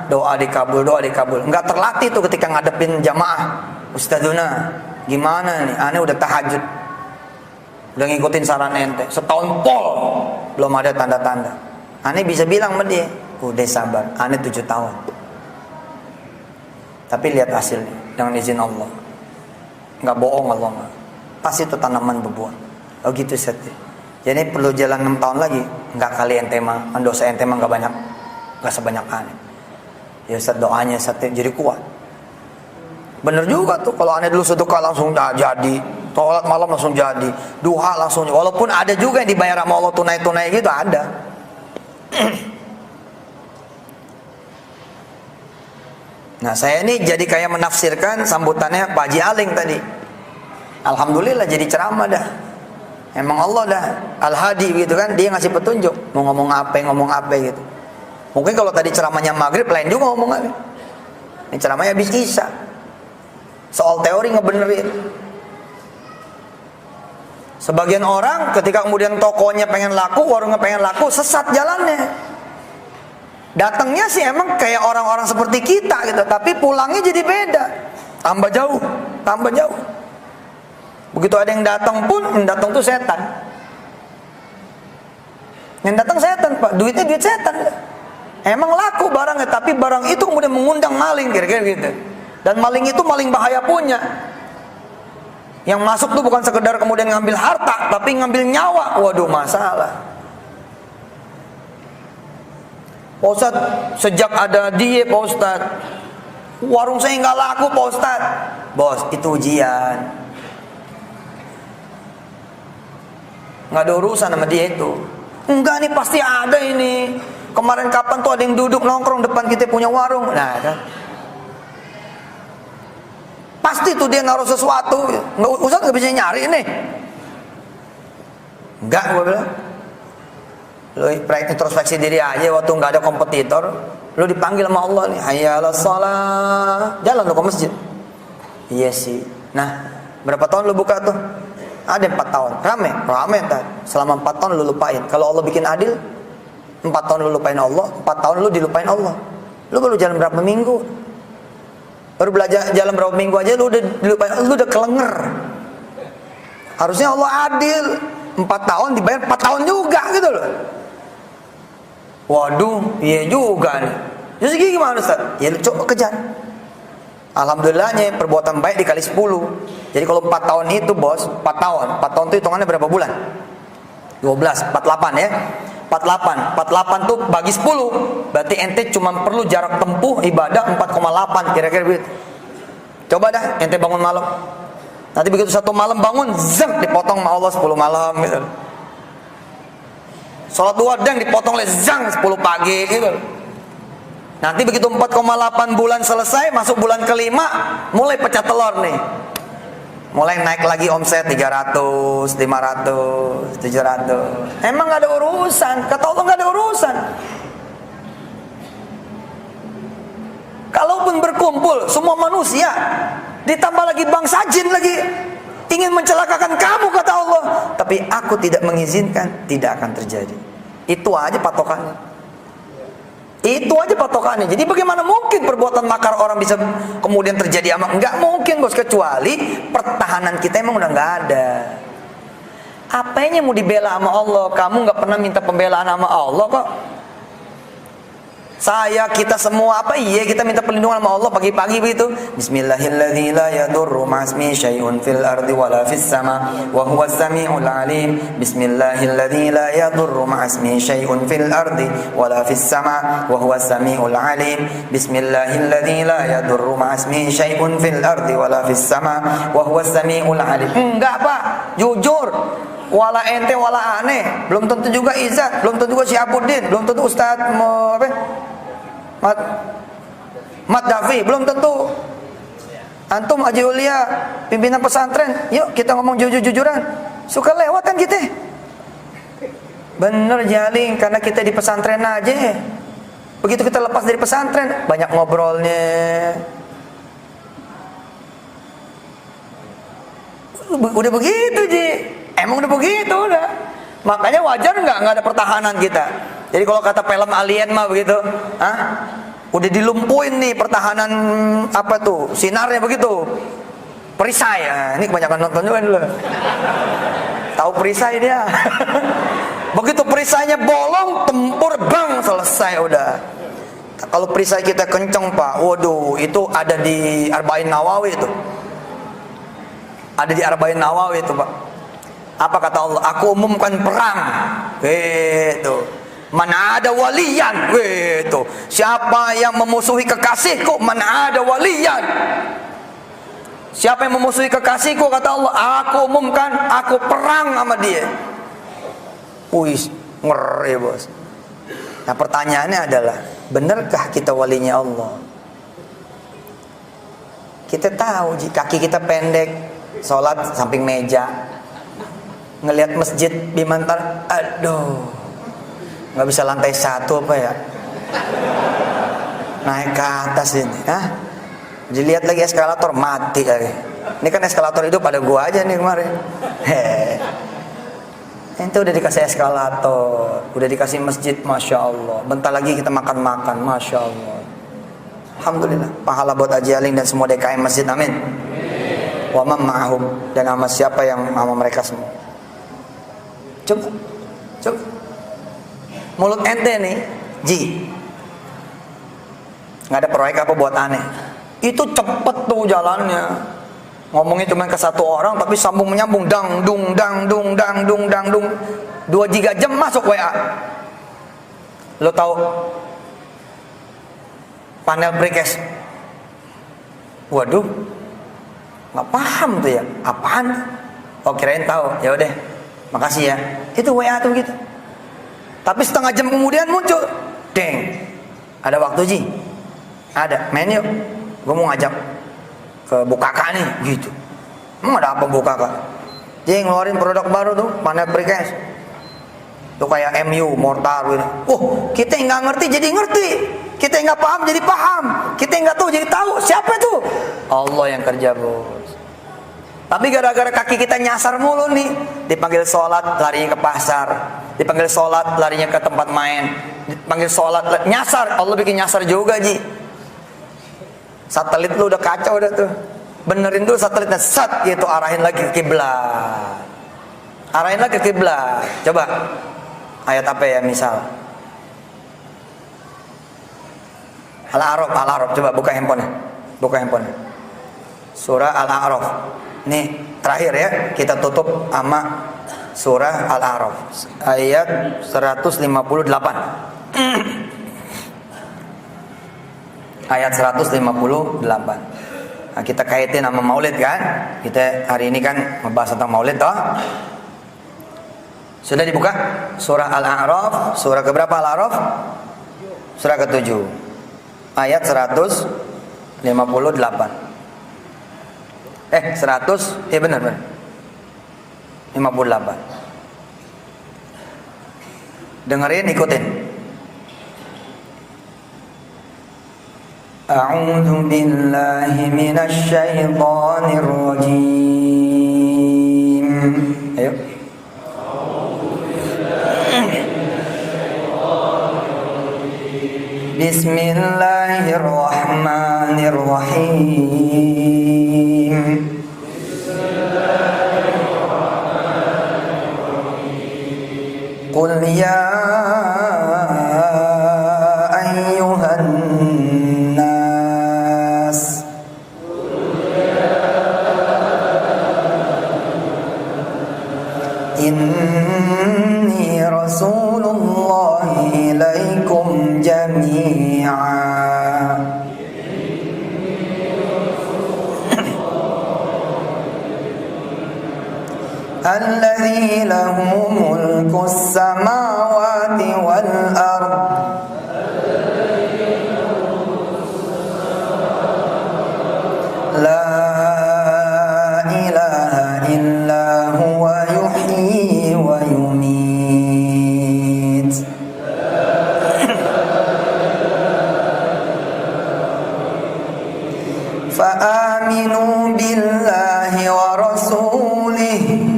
doa dikabul, doa dikabul. Enggak terlatih tuh ketika ngadepin jamaah. Ustadzuna, gimana nih? Aneh udah tahajud, udah ngikutin saran ente. Setahun pol, belum ada tanda-tanda. Aneh bisa bilang sama dia, udah sabar. Aneh 7 tahun. Tapi lihat hasilnya dengan izin Allah. Nggak bohong Allah mah. Pasti itu tanaman berbuah. Oh gitu Ustaz. Jadi perlu jalan 6 tahun lagi. Nggak kali ente mah, dosa ente mah nggak banyak, nggak sebanyak aneh. Ya Ustaz doanya Ustaz jadi kuat. Bener juga tuh kalau aneh dulu sedekah langsung jadi, sholat malam langsung jadi, duha langsung. Walaupun ada juga yang dibayar sama Allah tunai-tunai gitu ada. Nah saya ini jadi kayak menafsirkan sambutannya Pak Haji Aling tadi. Alhamdulillah jadi ceramah dah. Emang Allah dah Al-Hadi gitu kan, dia ngasih petunjuk mau ngomong apa gitu. Mungkin kalau tadi ceramahnya maghrib lain juga ngomongannya. Ini ceramahnya habis isya. Soal teori ngebenerin. Sebagian orang ketika kemudian tokonya pengen laku, warungnya pengen laku, sesat jalannya. Datangnya sih emang kayak orang-orang seperti kita gitu, tapi pulangnya jadi beda. Tambah jauh, tambah jauh. Begitu ada yang datang pun, yang datang tuh setan. Yang datang setan, Pak. Duitnya duit setan. Emang laku barangnya, tapi barang itu kemudian mengundang maling, kira-kira gitu. Dan maling itu maling bahaya punya. Yang masuk tuh bukan sekedar kemudian ngambil harta, tapi ngambil nyawa. Waduh, masalah. Pak Ustadz, sejak ada dia Pak Ustadz, warung saya nggak laku Pak Ustadz. Bos, itu ujian. Nggak ada urusan sama dia itu. Enggak nih, pasti ada ini. Kemarin kapan tuh ada yang duduk nongkrong depan kita punya warung. Nah kan, pasti tuh dia naruh sesuatu. Ustadz nggak bisa nyari ini. Enggak, gue bilang. Lu introspeksi diri aja waktu nggak ada kompetitor, lu dipanggil sama Allah nih, hayya 'alas shalah, jalan lu ke masjid. Iya sih. Nah, berapa tahun lu buka tuh? Ada 4 tahun. Rame entar. Selama 4 tahun lu lupain. Kalau Allah bikin adil, 4 tahun lu lupain Allah, 4 tahun lu dilupain Allah. Lu baru jalan berapa minggu? Baru belajar jalan berapa minggu aja lu udah kelenger. Harusnya Allah adil. 4 tahun dibayar 4 tahun juga gitu loh. Waduh, iya juga nih. Jadi gimana Ustaz? Ya lu coba kejar. Alhamdulillahnya perbuatan baik dikali 10. Jadi kalau 4 tahun itu bos, 4 tahun. 4 tahun itu hitungannya berapa bulan? 12, 48 ya. 48 tuh bagi 10. Berarti ente cuma perlu jarak tempuh ibadah 4,8 kira-kira begitu. Coba dah ente bangun malam. Nanti begitu satu malam bangun, zem dipotong sama Allah 10 malam gitu. Salat duha deng dipotong oleh zang 10 pagi gitu. Nanti begitu 4,8 bulan selesai, masuk bulan kelima, mulai pecah telur nih. Mulai naik lagi omset 300, 500, 700. Emang gak ada urusan, kata Allah gak ada urusan. Kalaupun berkumpul semua manusia, ditambah lagi bangsa jin lagi, ingin mencelakakan kamu kata Allah, tapi aku tidak mengizinkan, tidak akan terjadi. Itu aja patokannya. Itu aja patokannya. Jadi bagaimana mungkin perbuatan makar orang bisa kemudian terjadi amak? Enggak mungkin bos, kecuali pertahanan kita emang udah nggak ada. Apanya mau dibela sama Allah? Kamu nggak pernah minta pembelaan sama Allah kok. Saya, kita semua apa iya kita minta perlindungan sama Allah pagi-pagi begitu. Bismillahirrahmanirrahim. La yadurru ma'asmi syai'un fil ardi wala fis sama wa huwas samiul alim. Bismillahirrahmanirrahim. La yadurru ma'asmi syai'un fil ardi wala fis sama wa huwas samiul alim. Bismillahirrahmanirrahim. La yadurru ma'asmi syai'un fil ardi wala fis sama wa huwas samiul alim. Enggak, Pak. Jujur. Wala ente wala aneh, belum tentu juga Izzat, belum tentu juga Syihabuddin, belum tentu Ustaz Mat Dafi, belum tentu. Antum Haji Ulia, pimpinan pesantren, yuk kita ngomong jujur-jujuran. Suka lewat kan kita? Bener Jaling, karena kita di pesantren aja. Begitu kita lepas dari pesantren, banyak ngobrolnya. Udah begitu Ji. Emang udah begitu udah. Makanya wajar nggak ada pertahanan kita. Jadi kalau kata film Alien mah begitu, udah dilumpuhin nih pertahanan apa tuh sinarnya begitu. Perisai, ini kebanyakan nonton juga dulu. Tahu perisai dia. Begitu perisainya bolong, tempur bang selesai udah. Kalau perisai kita kenceng Pak, waduh itu ada di Arba'in Nawawi itu. Ada di Arba'in Nawawi itu Pak. Apa kata Allah? Aku umumkan perang. Gitu. Mana ada waliyan. Gitu. Siapa yang memusuhi kekasihku? Mana ada waliyan. Siapa yang memusuhi kekasihku? Kata Allah. Aku umumkan. Aku perang sama dia. Wih, ngeri bos. Nah pertanyaannya adalah, benarkah kita walinya Allah? Kita tahu kaki kita pendek, sholat samping meja. Ngelihat masjid Bimantar, aduh, nggak bisa lantai 1 apa ya? Naik ke atas ini, dilihat lagi eskalator mati lagi. Ini kan eskalator hidup pada gua aja nih kemarin. Ente udah dikasih eskalator, udah dikasih masjid, masya Allah. Bentar lagi kita makan-makan, masya Allah. Alhamdulillah, pahala buat Haji Aling dan semua DKM masjid, amin. Wa man ma'ahum, dan sama siapa yang sama mereka semua. Coba. Mulut ente nih, Ji. Nggak ada proyek apa buat aneh. Itu cepet tuh jalannya. Ngomongnya cuma ke satu orang, tapi sambung menyambung, dang dung dang dung dang dung dang dung. 2 giga jam masuk WA. Lo tahu panel precast? Waduh, nggak paham tuh ya. Apaan? Oh kirain tahu. Ya udah. Makasih ya. Itu WA tuh gitu. Tapi setengah jam kemudian muncul, deng. Ada waktu Ji? Ada. Main yuk. Gue mau ngajak ke Bukaka nih, gitu. Emang ada apa Bukaka? Ji ngeluarin produk baru tuh, panel precast. Tuh kayak MU, mortar gitu. Kita nggak ngerti jadi ngerti. Kita nggak paham jadi paham. Kita nggak tahu jadi tahu. Siapa itu? Allah yang kerja bos. Tapi gara-gara kaki kita nyasar mulu nih, dipanggil sholat larinya ke pasar, dipanggil sholat larinya ke tempat main, dipanggil sholat nyasar, Allah bikin nyasar juga Ji. Satelit lu udah kacau udah tuh. Benerin dulu satelitnya, sat gitu, arahin lagi ke kiblat. Arahin lagi ke kiblat. Coba ayat apa ya misal? Al-A'raf, coba buka handphone. Buka handphone. Surah Al-A'raf. Nih, terakhir ya, kita tutup sama surah Al-A'raf ayat 158. Ayat 158. Nah, kita kaitin sama Maulid kan? Kita hari ini kan membahas tentang Maulid toh. Sudah dibuka? Surah Al-A'raf, surah keberapa Al-A'raf? Surah ke-7. Ayat 158. 100, benar. 58. Dengerin, ikutin. A'udzu billahi minasy syaithanir rajim. Ayo. Bismillahirrahmanirrahim. Qul ya ayyuhan nas inni rasulullahi ilaikum jami'a alladzi lahu mulkus samawati wal ard la ilaha illa huwa yuhyi wa yumit fa aminu billahi wa rasulihi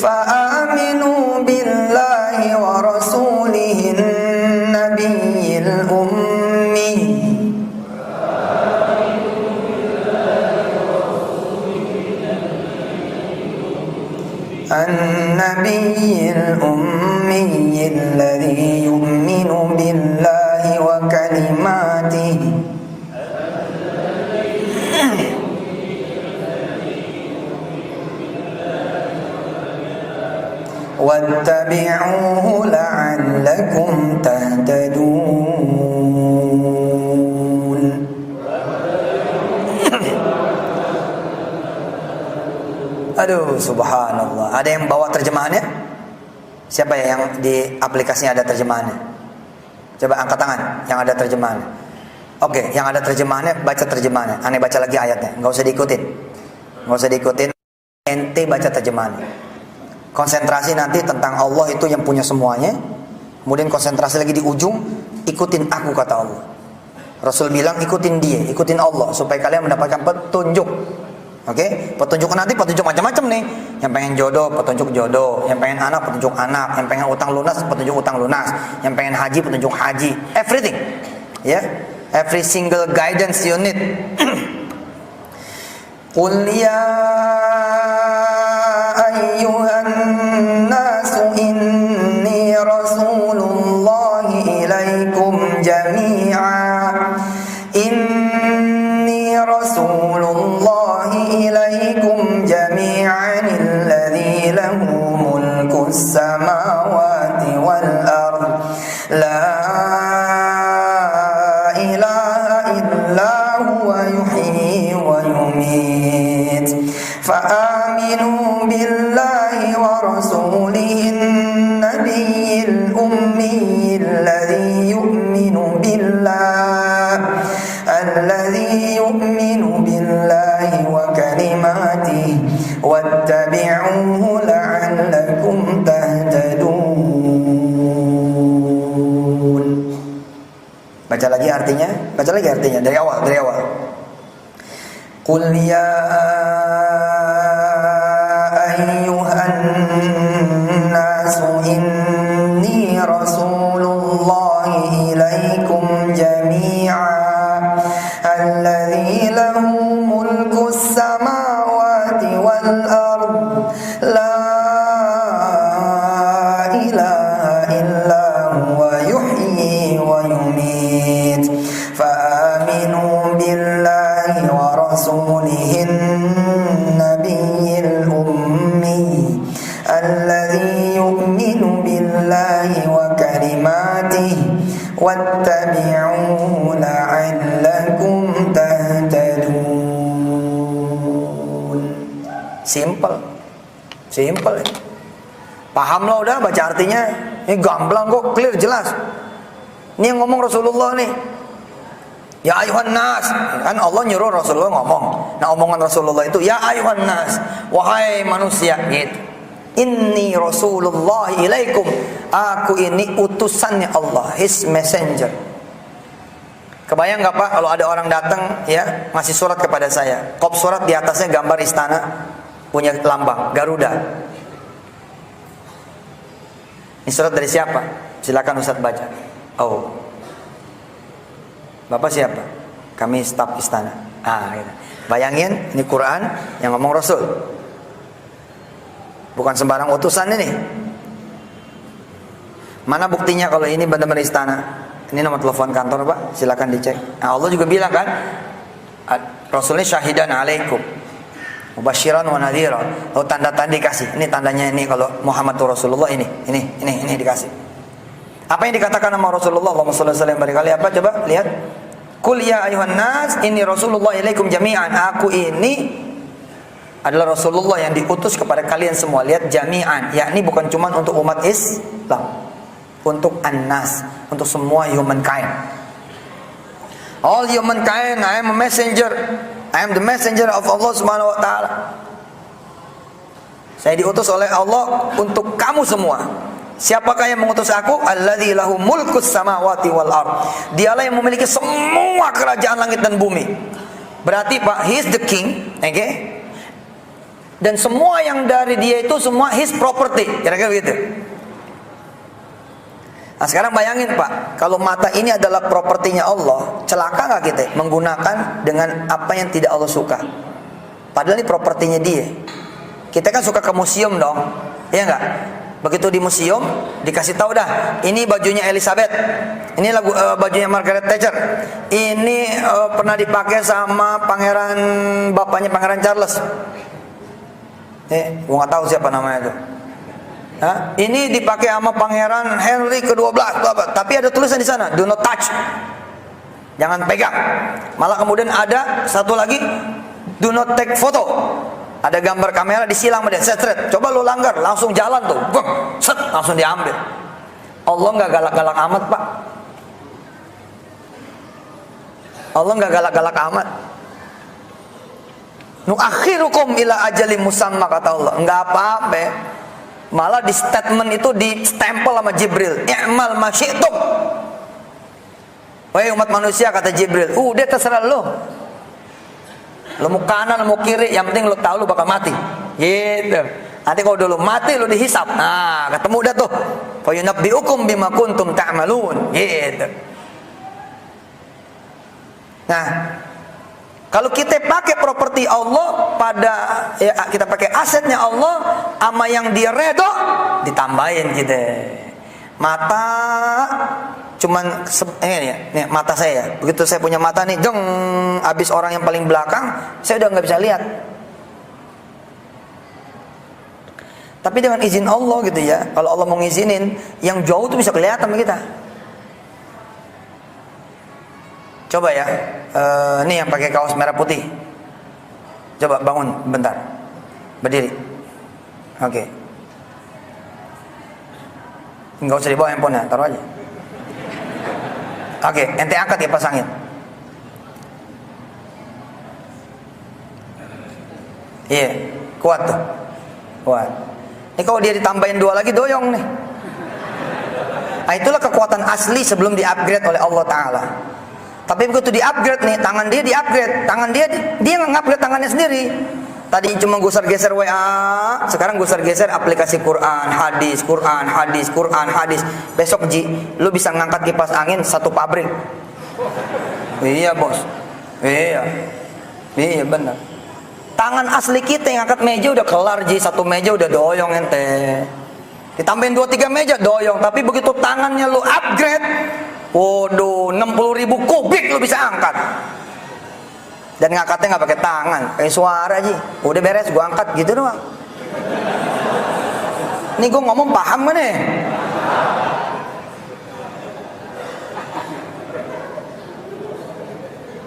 فآمنوا بالله ورسوله النبي الأمي الذي يؤمن بالله وكلماته واتبعوه لعلكم تهتدون. Aduh, subhanallah. Ada yang bawa terjemahannya? Siapa ya yang di aplikasinya ada terjemahannya? Coba angkat tangan yang ada terjemahannya. Oke, yang ada terjemahannya baca terjemahannya. Aneh baca lagi ayatnya. Nggak usah diikutin. Nggak usah diikutin. Ente baca terjemahannya. Konsentrasi nanti tentang Allah itu yang punya semuanya. Kemudian konsentrasi lagi di ujung, ikutin aku kata Allah. Rasul bilang ikutin dia, ikutin Allah supaya kalian mendapatkan petunjuk. Oke? Petunjuk nanti petunjuk macam-macam nih. Yang pengen jodoh, petunjuk jodoh. Yang pengen anak, petunjuk anak. Yang pengen utang lunas, petunjuk utang lunas. Yang pengen haji, petunjuk haji. Everything. Ya. Yeah? Every single guidance you need. Qul ya ayyuhan nasu inni rasulullahi ilaikum jami'a inni rasulullahi ilaikum jami'an alladzi lahu mulkus samawati wal ard la ilaha illa huwa yuhyi wa yumit fa'aminu billahi wa rasulihin nabiyil ummi alladhi yu'minu billahi wa kalimatihi wattabi'uhu la'allakum tahtadun. Baca lagi artinya dari awal. Qul ya ayyuhan nasu inni rasulullahi Simple. Simple. Paham lo udah baca artinya. Ini gamblang kok, clear, jelas. Ini yang ngomong Rasulullah nih. Ya ayuhan nas, kan Allah nyuruh Rasulullah ngomong. Nah, omongan Rasulullah itu ya ayuhan nas, wahai manusia, gitu. Inni Rasulullah ilaikum, aku ini utusannya Allah, His messenger. Kebayang nggak Pak kalau ada orang datang ya ngasih surat kepada saya, kop surat di atasnya gambar istana punya lambang Garuda. Ini surat dari siapa? Silakan Ustaz baca. Oh, Bapak siapa? Kami staf istana. Gitu. Bayangin, ini Quran yang ngomong Rasul. Bukan sembarang utusan ini. Mana buktinya kalau ini benar-benar istana? Ini nomor telepon kantor Pak, silakan dicek. Nah, Allah juga bilang kan, Rasulnya syahidan alaikum, mubasyiran wa nadhira. Oh, tanda-tanda dikasih. Ini tandanya ini kalau Muhammad Rasulullah ini dikasih. Apa yang dikatakan sama Rasulullah Allahumma shalli alaihi wasallam berkali apa? Coba lihat. Qul ya ayuhan nas inni Rasulullah ilaikum jami'an. Aku ini adalah Rasulullah yang diutus kepada kalian semua. Lihat jami'an, yakni bukan cuma untuk umat Islam, untuk an-nas, untuk semua humankind. All humankind, I am a messenger. I am the messenger of Allah Subhanahu wa taala. Saya diutus oleh Allah untuk kamu semua. Siapakah yang mengutus aku? Alladzi lahu mulkus samawati wal ard. Dialah yang memiliki semua kerajaan langit dan bumi. Berarti Pak, he is the king, oke? Okay? Dan semua yang dari dia itu semua his property, kira-kira begitu. Nah, sekarang bayangin Pak, kalau mata ini adalah propertinya Allah, celaka nggak kita menggunakan dengan apa yang tidak Allah suka? Padahal ini propertinya dia. Kita kan suka ke museum dong, iya nggak? Begitu di museum dikasih tahu dah, ini bajunya Elizabeth, ini bajunya Margaret Thatcher, ini pernah dipakai sama pangeran, bapaknya Pangeran Charles. Gua nggak tahu siapa namanya itu. Ini dipakai sama Pangeran Henry ke-12, tapi ada tulisan di sana, do not touch, jangan pegang. Malah kemudian ada satu lagi, do not take photo. Ada gambar kamera disilang sama dia, set. Coba lo langgar, langsung jalan tuh, set, langsung diambil. Allah nggak galak-galak amat Pak. Allah nggak galak-galak amat. Nuakhirukum ila ajalim musamma, kata Allah. Nggak apa-apa. Malah di statement itu di stempel sama Jibril. I'mal ma syi'tum. Wahai umat manusia, kata Jibril, udah terserah lo. Lo mau kanan, lo mau kiri, yang penting lo tahu lo bakal mati. Gitu. Nanti kalau udah lo mati, lo dihisap. Nah, ketemu dah tuh. Fa yunabbi'ukum bima kuntum ta'malun. Gitu. Nah, kalau kita pakai properti Allah pada kita pakai asetnya Allah sama yang dia redho, ditambahin gitu. Mata cuman nih mata saya. Begitu saya punya mata nih, jeng, habis orang yang paling belakang, saya udah nggak bisa lihat. Tapi dengan izin Allah gitu ya, kalau Allah mau ngizinin, yang jauh tuh bisa kelihatan sama kita. Coba ya, ini yang pakai kaos merah putih. Coba bangun bentar, berdiri. Oke. Nggak usah dibawa handphone-nya, taruh aja. Oke, ente angkat ya, pasangin. Iya, kuat tuh. Kuat. Ini kalau dia ditambahin 2 lagi, doyong nih. Nah, itulah kekuatan asli sebelum di-upgrade oleh Allah Ta'ala. Tapi begitu di-upgrade nih, tangan dia di-upgrade. Tangan dia nggak nge-upgrade tangannya sendiri. Tadi cuma geser-geser WA, sekarang geser-geser aplikasi Quran, hadis. Besok Ji, lu bisa ngangkat kipas angin 1 pabrik. Iya bos, iya benar. Tangan asli kita yang angkat meja udah kelar Ji, 1 meja udah doyong ente. Ditambahin 2-3 meja doyong, tapi begitu tangannya lu upgrade, waduh, 60.000 kubik lu bisa angkat. Dan ngangkatnya nggak pakai tangan, pakai suara aja. Udah beres, gua angkat gitu doang. Ini gua ngomong paham kan nih?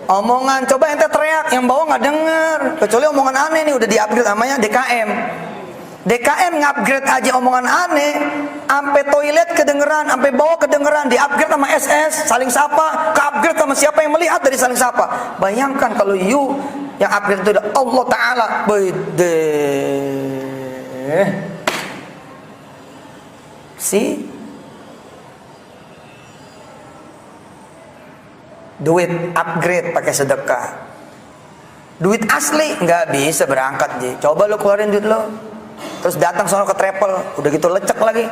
Omongan, coba ente teriak, yang bawah nggak denger. Kecuali omongan aneh nih, udah di-upgrade namanya DKM. DKM ngupgrade aja omongan aneh, sampai toilet kedengeran, sampai bawah kedengeran, di-upgrade sama SS, saling sapa, ke-upgrade sama siapa yang melihat dari saling sapa. Bayangkan kalau you yang upgrade itu Allah Ta'ala. Bede. Si duit upgrade pakai sedekah. Duit asli nggak bisa berangkat, Ji. Coba lo keluarin duit lo, terus datang sono ke travel, udah gitu lecek lagi.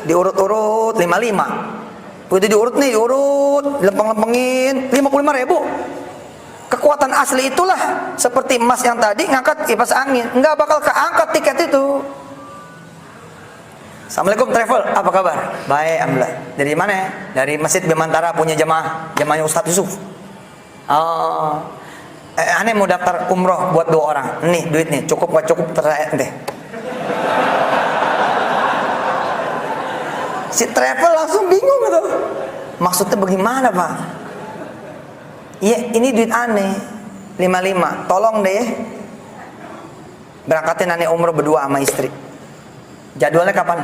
Diurut-urut 55. Udah diurut nih, diurut, lempeng-lempengin 55.000. Kekuatan asli itulah seperti emas yang tadi ngangkat kipas angin, nggak bakal keangkat tiket itu. Assalamualaikum travel, apa kabar? Baik, alhamdulillah. Dari mana ya? Dari Masjid Bimantara, punya jamaahnya Ustadz Yusuf. Oh, aneh mau daftar umroh buat 2 orang. Nih duit nih, cukup gak cukup terserah deh. Si travel langsung bingung gitu. Maksudnya bagaimana, Pak? Iya, ini duit aneh 55. Tolong deh, berangkatin aneh umroh berdua sama istri. Jadwalnya kapan?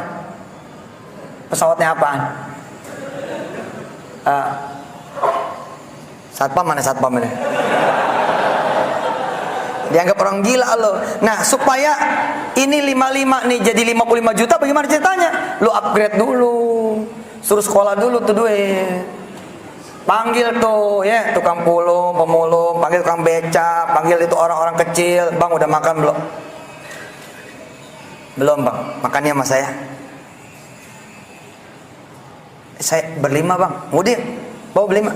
Pesawatnya apaan? Satpam mana satpam ini? Dianggap orang gila lo. Nah, supaya ini 55 nih jadi 55 juta, bagaimana ceritanya? Lo upgrade dulu, suruh sekolah dulu tuh duit. Panggil tuh ya tukang pemulung, panggil tukang beca, panggil itu orang-orang kecil. Bang, udah makan belum? Belum, Bang. Makannya sama saya. Saya berlima, Bang. Mudik, bawa berlima.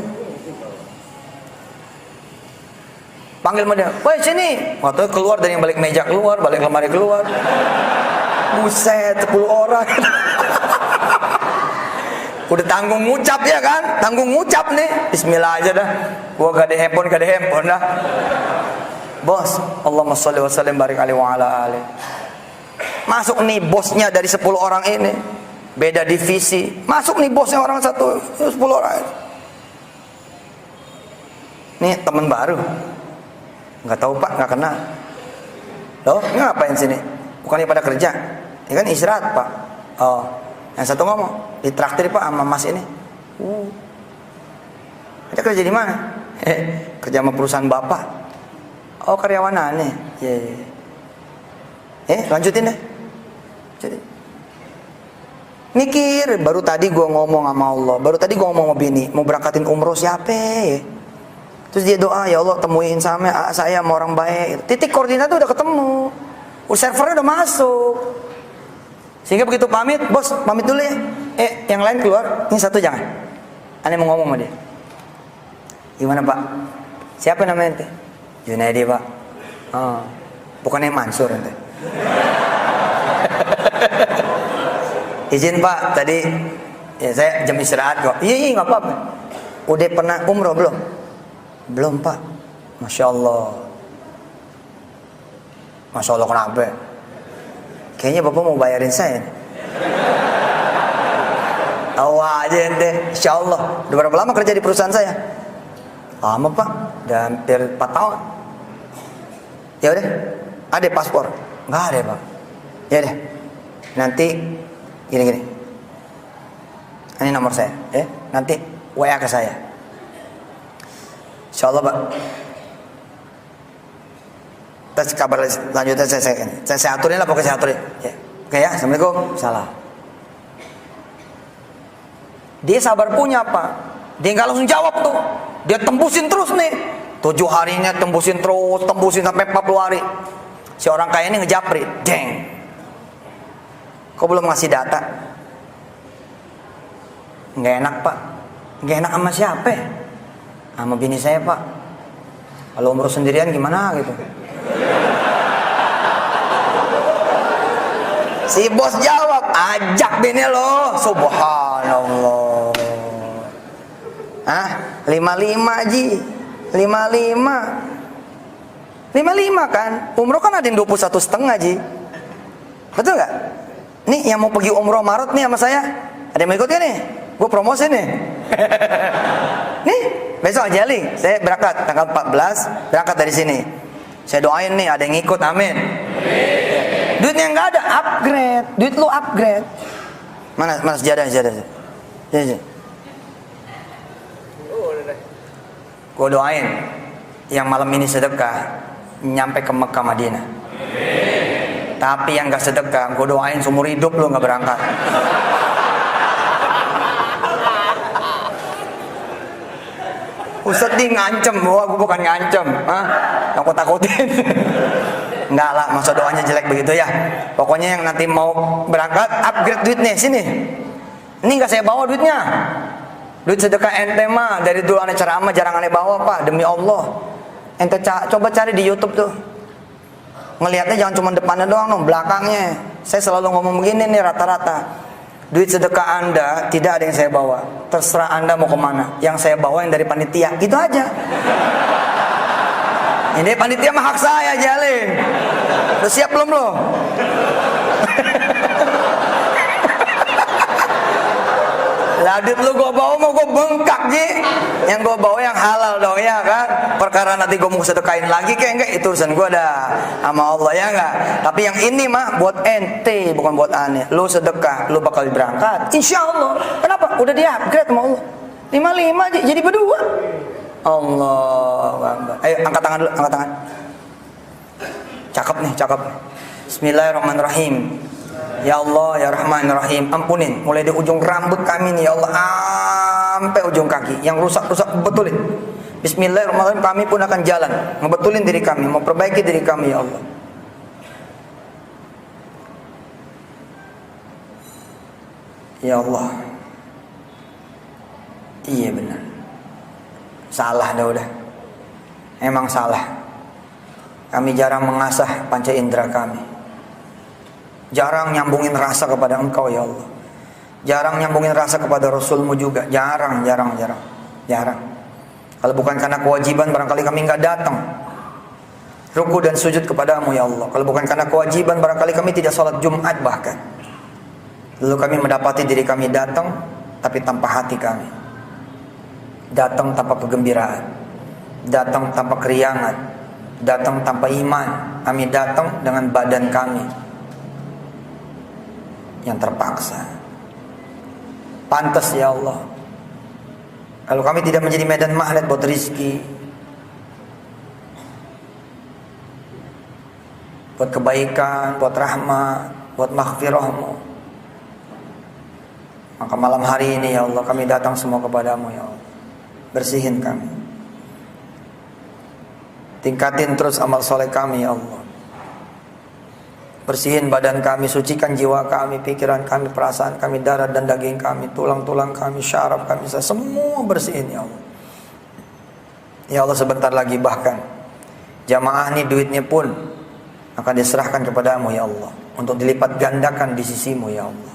Panggil dia, woi sini. Waktu keluar dari yang balik meja keluar, balik lemari keluar. Buset, 10 orang. Udah tanggung ngucap ya kan? Tanggung ngucap nih. Bismillah aja dah. Gua gak ada handphone dah. Bos, Allahumma sholli wa sallim barik alaihi wa ala alihi. Masuk nih bosnya dari 10 orang ini, beda divisi. Masuk nih bosnya orang satu, 10 orang. Nih teman baru, nggak tahu Pak, nggak kenal. Loh, ngapain sini? Bukannya pada kerja? Ya kan istirahat Pak. Oh, yang satu ngomong, ditraktir Pak sama Mas ini. Ada kerja di mana? Kerja sama perusahaan Bapak. Oh, karyawan aneh. Lanjutin deh. Jadi mikir, baru tadi gua ngomong sama Allah, baru tadi gua ngomong sama bini, mau berangkatin umroh siapa ya? Terus dia doa, ya Allah temuin saya sama orang baik. Titik koordinat udah ketemu, servernya udah masuk. Sehingga begitu pamit, bos pamit dulu ya. Yang lain keluar, ini satu jangan. Aneh mau ngomong sama dia. Gimana Pak? Siapa namanya ente? Junaidi Pak. Oh, bukannya Mansur ente. Izin Pak, tadi ya saya jam istirahat kok. Iya nggak apa-apa. Udah pernah umroh belum? Belum Pak. Masya Allah. Masya Allah, kenapa? Kayaknya Bapak mau bayarin saya. Tahu aja ente. Insya Allah. Udah berapa lama kerja di perusahaan saya? Lama Pak. Udah hampir 4 tahun. Ya udah. Ada paspor? Nggak ada Pak. Ya deh. Nanti gini. Ini nomor saya. Nanti WA ke saya. Insya Allah Pak. Terus kabar lanjutnya saya aturin lah, pokoknya saya aturin. Ya. Oke ya, Assalamualaikum. Salam. Dia sabar punya Pak. Dia nggak langsung jawab tuh. Dia tembusin terus nih. 7 harinya tembusin terus, tembusin sampai 40 hari. Si orang kaya ini ngejapri. Deng. Kok belum ngasih data? Nggak enak Pak. Nggak enak sama siapa? Sama bini saya Pak. Kalau umroh sendirian gimana gitu. Si bos jawab, ajak bini lo. Subhanallah. 55 Ji. 55 kan. Umroh kan ada yang 21,5 Ji. Betul nggak? Nih yang mau pergi umroh Maret nih sama saya. Ada yang mau ikut gak nih? Gue promosi nih. Nih, Besok Jali, saya berangkat tanggal 14, berangkat dari sini. Saya doain nih ada yang ikut, amin. Duitnya nggak ada, upgrade. Duit lu upgrade. Mana sejadah. Sini. Gue doain yang malam ini sedekah nyampe ke Mekah Madinah. Tapi yang nggak sedekah, gue doain seumur hidup lu nggak berangkat. Ustadz di ngancem, wah gue bukan ngancem, yang gue takutin. Enggak lah, masa doanya jelek begitu ya. Pokoknya yang nanti mau berangkat, upgrade duitnya, sini. Ini nggak saya bawa duitnya. Duit sedekah ente mah, dari dulu aneh ceramah jarang aneh bawa pak, demi Allah. Ente coba cari di YouTube tuh. Ngelihatnya jangan cuma depannya doang dong, belakangnya. Saya selalu ngomong begini nih rata-rata. Duit sedekah Anda tidak ada yang saya bawa. Terserah Anda mau kemana. Yang saya bawa yang dari panitia, gitu aja. Ini panitia mah hak saya, Jalin. Udah siap belum lo? Lah duit lu gue bawa mau gue bengkak Ji. Yang gue bawa yang halal dong ya kan. Perkara nanti gue mau sedekahin lagi kayak enggak, itu urusan gue dah sama Allah ya enggak. Tapi yang ini mah buat ente, bukan buat aneh. Lu sedekah, lu bakal berangkat insya Allah. Kenapa? Udah di upgrade sama Allah. 55 jadi berdua. Allah. Ayo angkat tangan dulu, angkat tangan. Cakep nih, cakep. Bismillahirrahmanirrahim. Ya Allah, ya Rahman, ya Rahim, ampunin mulai di ujung rambut kami nih ya Allah sampai ujung kaki yang rusak-rusak betulin. Bismillahirrahmanirrahim, kami pun akan jalan ngebetulin diri kami, mau perbaiki diri kami ya Allah. Ya Allah. Iya benar. Salah dah udah. Emang salah. Kami jarang mengasah panca indera kami. Jarang nyambungin rasa kepada Engkau ya Allah. Jarang nyambungin rasa kepada Rasulmu juga. Jarang. Kalau bukan karena kewajiban barangkali kami nggak datang ruku dan sujud kepadamu ya Allah. Kalau bukan karena kewajiban barangkali kami tidak sholat Jumat bahkan. Lalu kami mendapati diri kami datang tapi tanpa hati kami. Datang tanpa kegembiraan. Datang tanpa keriangan. Datang tanpa iman. Kami datang dengan badan kami yang terpaksa. Pantas ya Allah. Kalau kami tidak menjadi medan magnet buat rizki, buat kebaikan, buat rahmat, buat maghfirahmu, maka malam hari ini ya Allah kami datang semua kepadamu ya Allah. Bersihin kami. Tingkatin terus amal soleh kami ya Allah. Bersihin badan kami, sucikan jiwa kami, pikiran kami, perasaan kami, darah dan daging kami, tulang-tulang kami, syaraf kami, semua bersihin ya Allah. Ya Allah sebentar lagi bahkan jamaah ini duitnya pun akan diserahkan kepadamu ya Allah, untuk dilipat gandakan di sisimu ya Allah.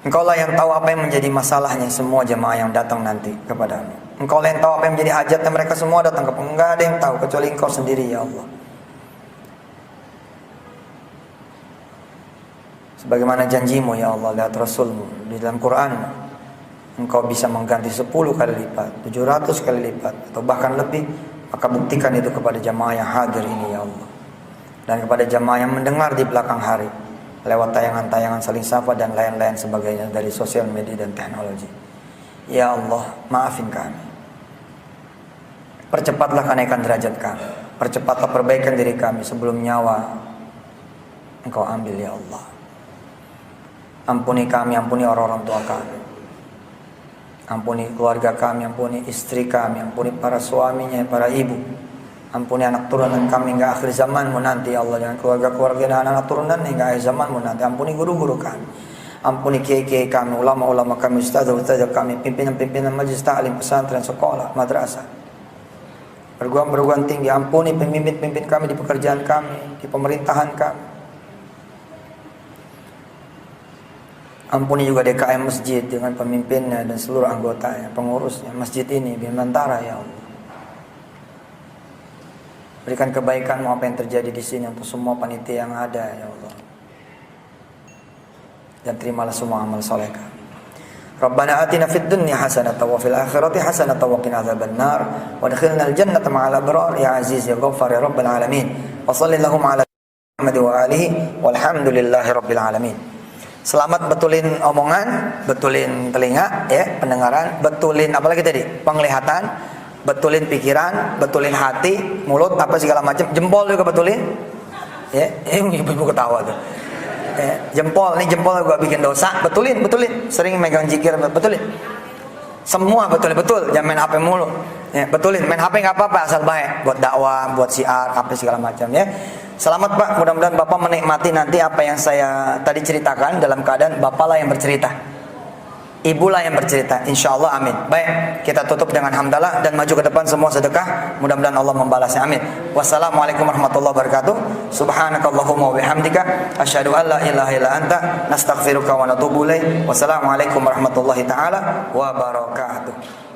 Engkau lah yang tahu apa yang menjadi masalahnya semua jamaah yang datang nanti kepadamu. Engkau lah yang tahu apa yang menjadi hajatnya mereka semua datang kepadamu. Enggak ada yang tahu kecuali Engkau sendiri ya Allah. Sebagaimana janjimu ya Allah lihat Rasulmu di dalam Quran, Engkau bisa mengganti 10 kali lipat, 700 kali lipat, atau bahkan lebih. Maka buktikan itu kepada jamaah yang hadir ini ya Allah, dan kepada jamaah yang mendengar di belakang hari lewat tayangan-tayangan saling sapa dan lain-lain sebagainya dari sosial media dan teknologi. Ya Allah, maafin kami. Percepatlah kenaikan derajat kami. Percepatlah perbaikan diri kami sebelum nyawa Engkau ambil ya Allah. Ampuni kami, ampuni orang-orang tua kami. Ampuni keluarga kami, ampuni istri kami, ampuni para suaminya, para ibu. Ampuni anak turunan kami hingga akhir zamanmu nanti ya Allah. Dengan keluarga-keluarga dan anak turunan hingga akhir zamanmu nanti. Ampuni guru-guru kami. Ampuni kiai-kiai kami, ulama-ulama kami, ustazah-ustazah kami, pimpinan-pimpinan majelis ta'lim, pesantren, sekolah, madrasah, perguruan-perguruan tinggi. Ampuni pemimpin-pemimpin kami di pekerjaan kami, di pemerintahan kami. Ampuni juga DKM masjid dengan pemimpinnya dan seluruh anggotanya, pengurusnya masjid ini di Nusantara ya Allah. Berikan kebaikan apa yang terjadi di sini untuk semua panitia yang ada ya Allah. Dan terimalah semua amal soleh kami. Rabbana atina fid dunya hasanatan wa fil akhirati hasanatan wa qina adzabannar wa adkhilnal jannata ma'al abrar ya aziz ya ghaffar ya rabbal alamin. Wa shallallahu ala Muhammad wa alihi walhamdulillahi rabbil alamin. Selamat betulin omongan, betulin telinga ya, pendengaran, betulin apalagi tadi? Penglihatan, betulin pikiran, betulin hati, mulut apa segala macam, jempol juga betulin. Ya, ibu ketawa tuh. Jempol, nih jempol gua bikin dosa, betulin, sering megang jikir, betulin. Semua betul, jangan main HP mulu. Ya, betulin, main HP nggak apa-apa asal baik, buat dakwah, buat syiar, apa segala macam ya. Selamat Pak, mudah-mudahan Bapak menikmati nanti apa yang saya tadi ceritakan dalam keadaan Bapaklah yang bercerita. Ibulah yang bercerita, insya Allah, amin. Baik, kita tutup dengan hamdalah dan maju ke depan semua sedekah. Mudah-mudahan Allah membalasnya, amin. Wassalamualaikum warahmatullahi wabarakatuh. Subhanakallahumma wabihamdika asyhadu an la ilaha illa anta nastaghfiruka wa natubu ilaik. Wassalamualaikum warahmatullahi taala wabarakatuh.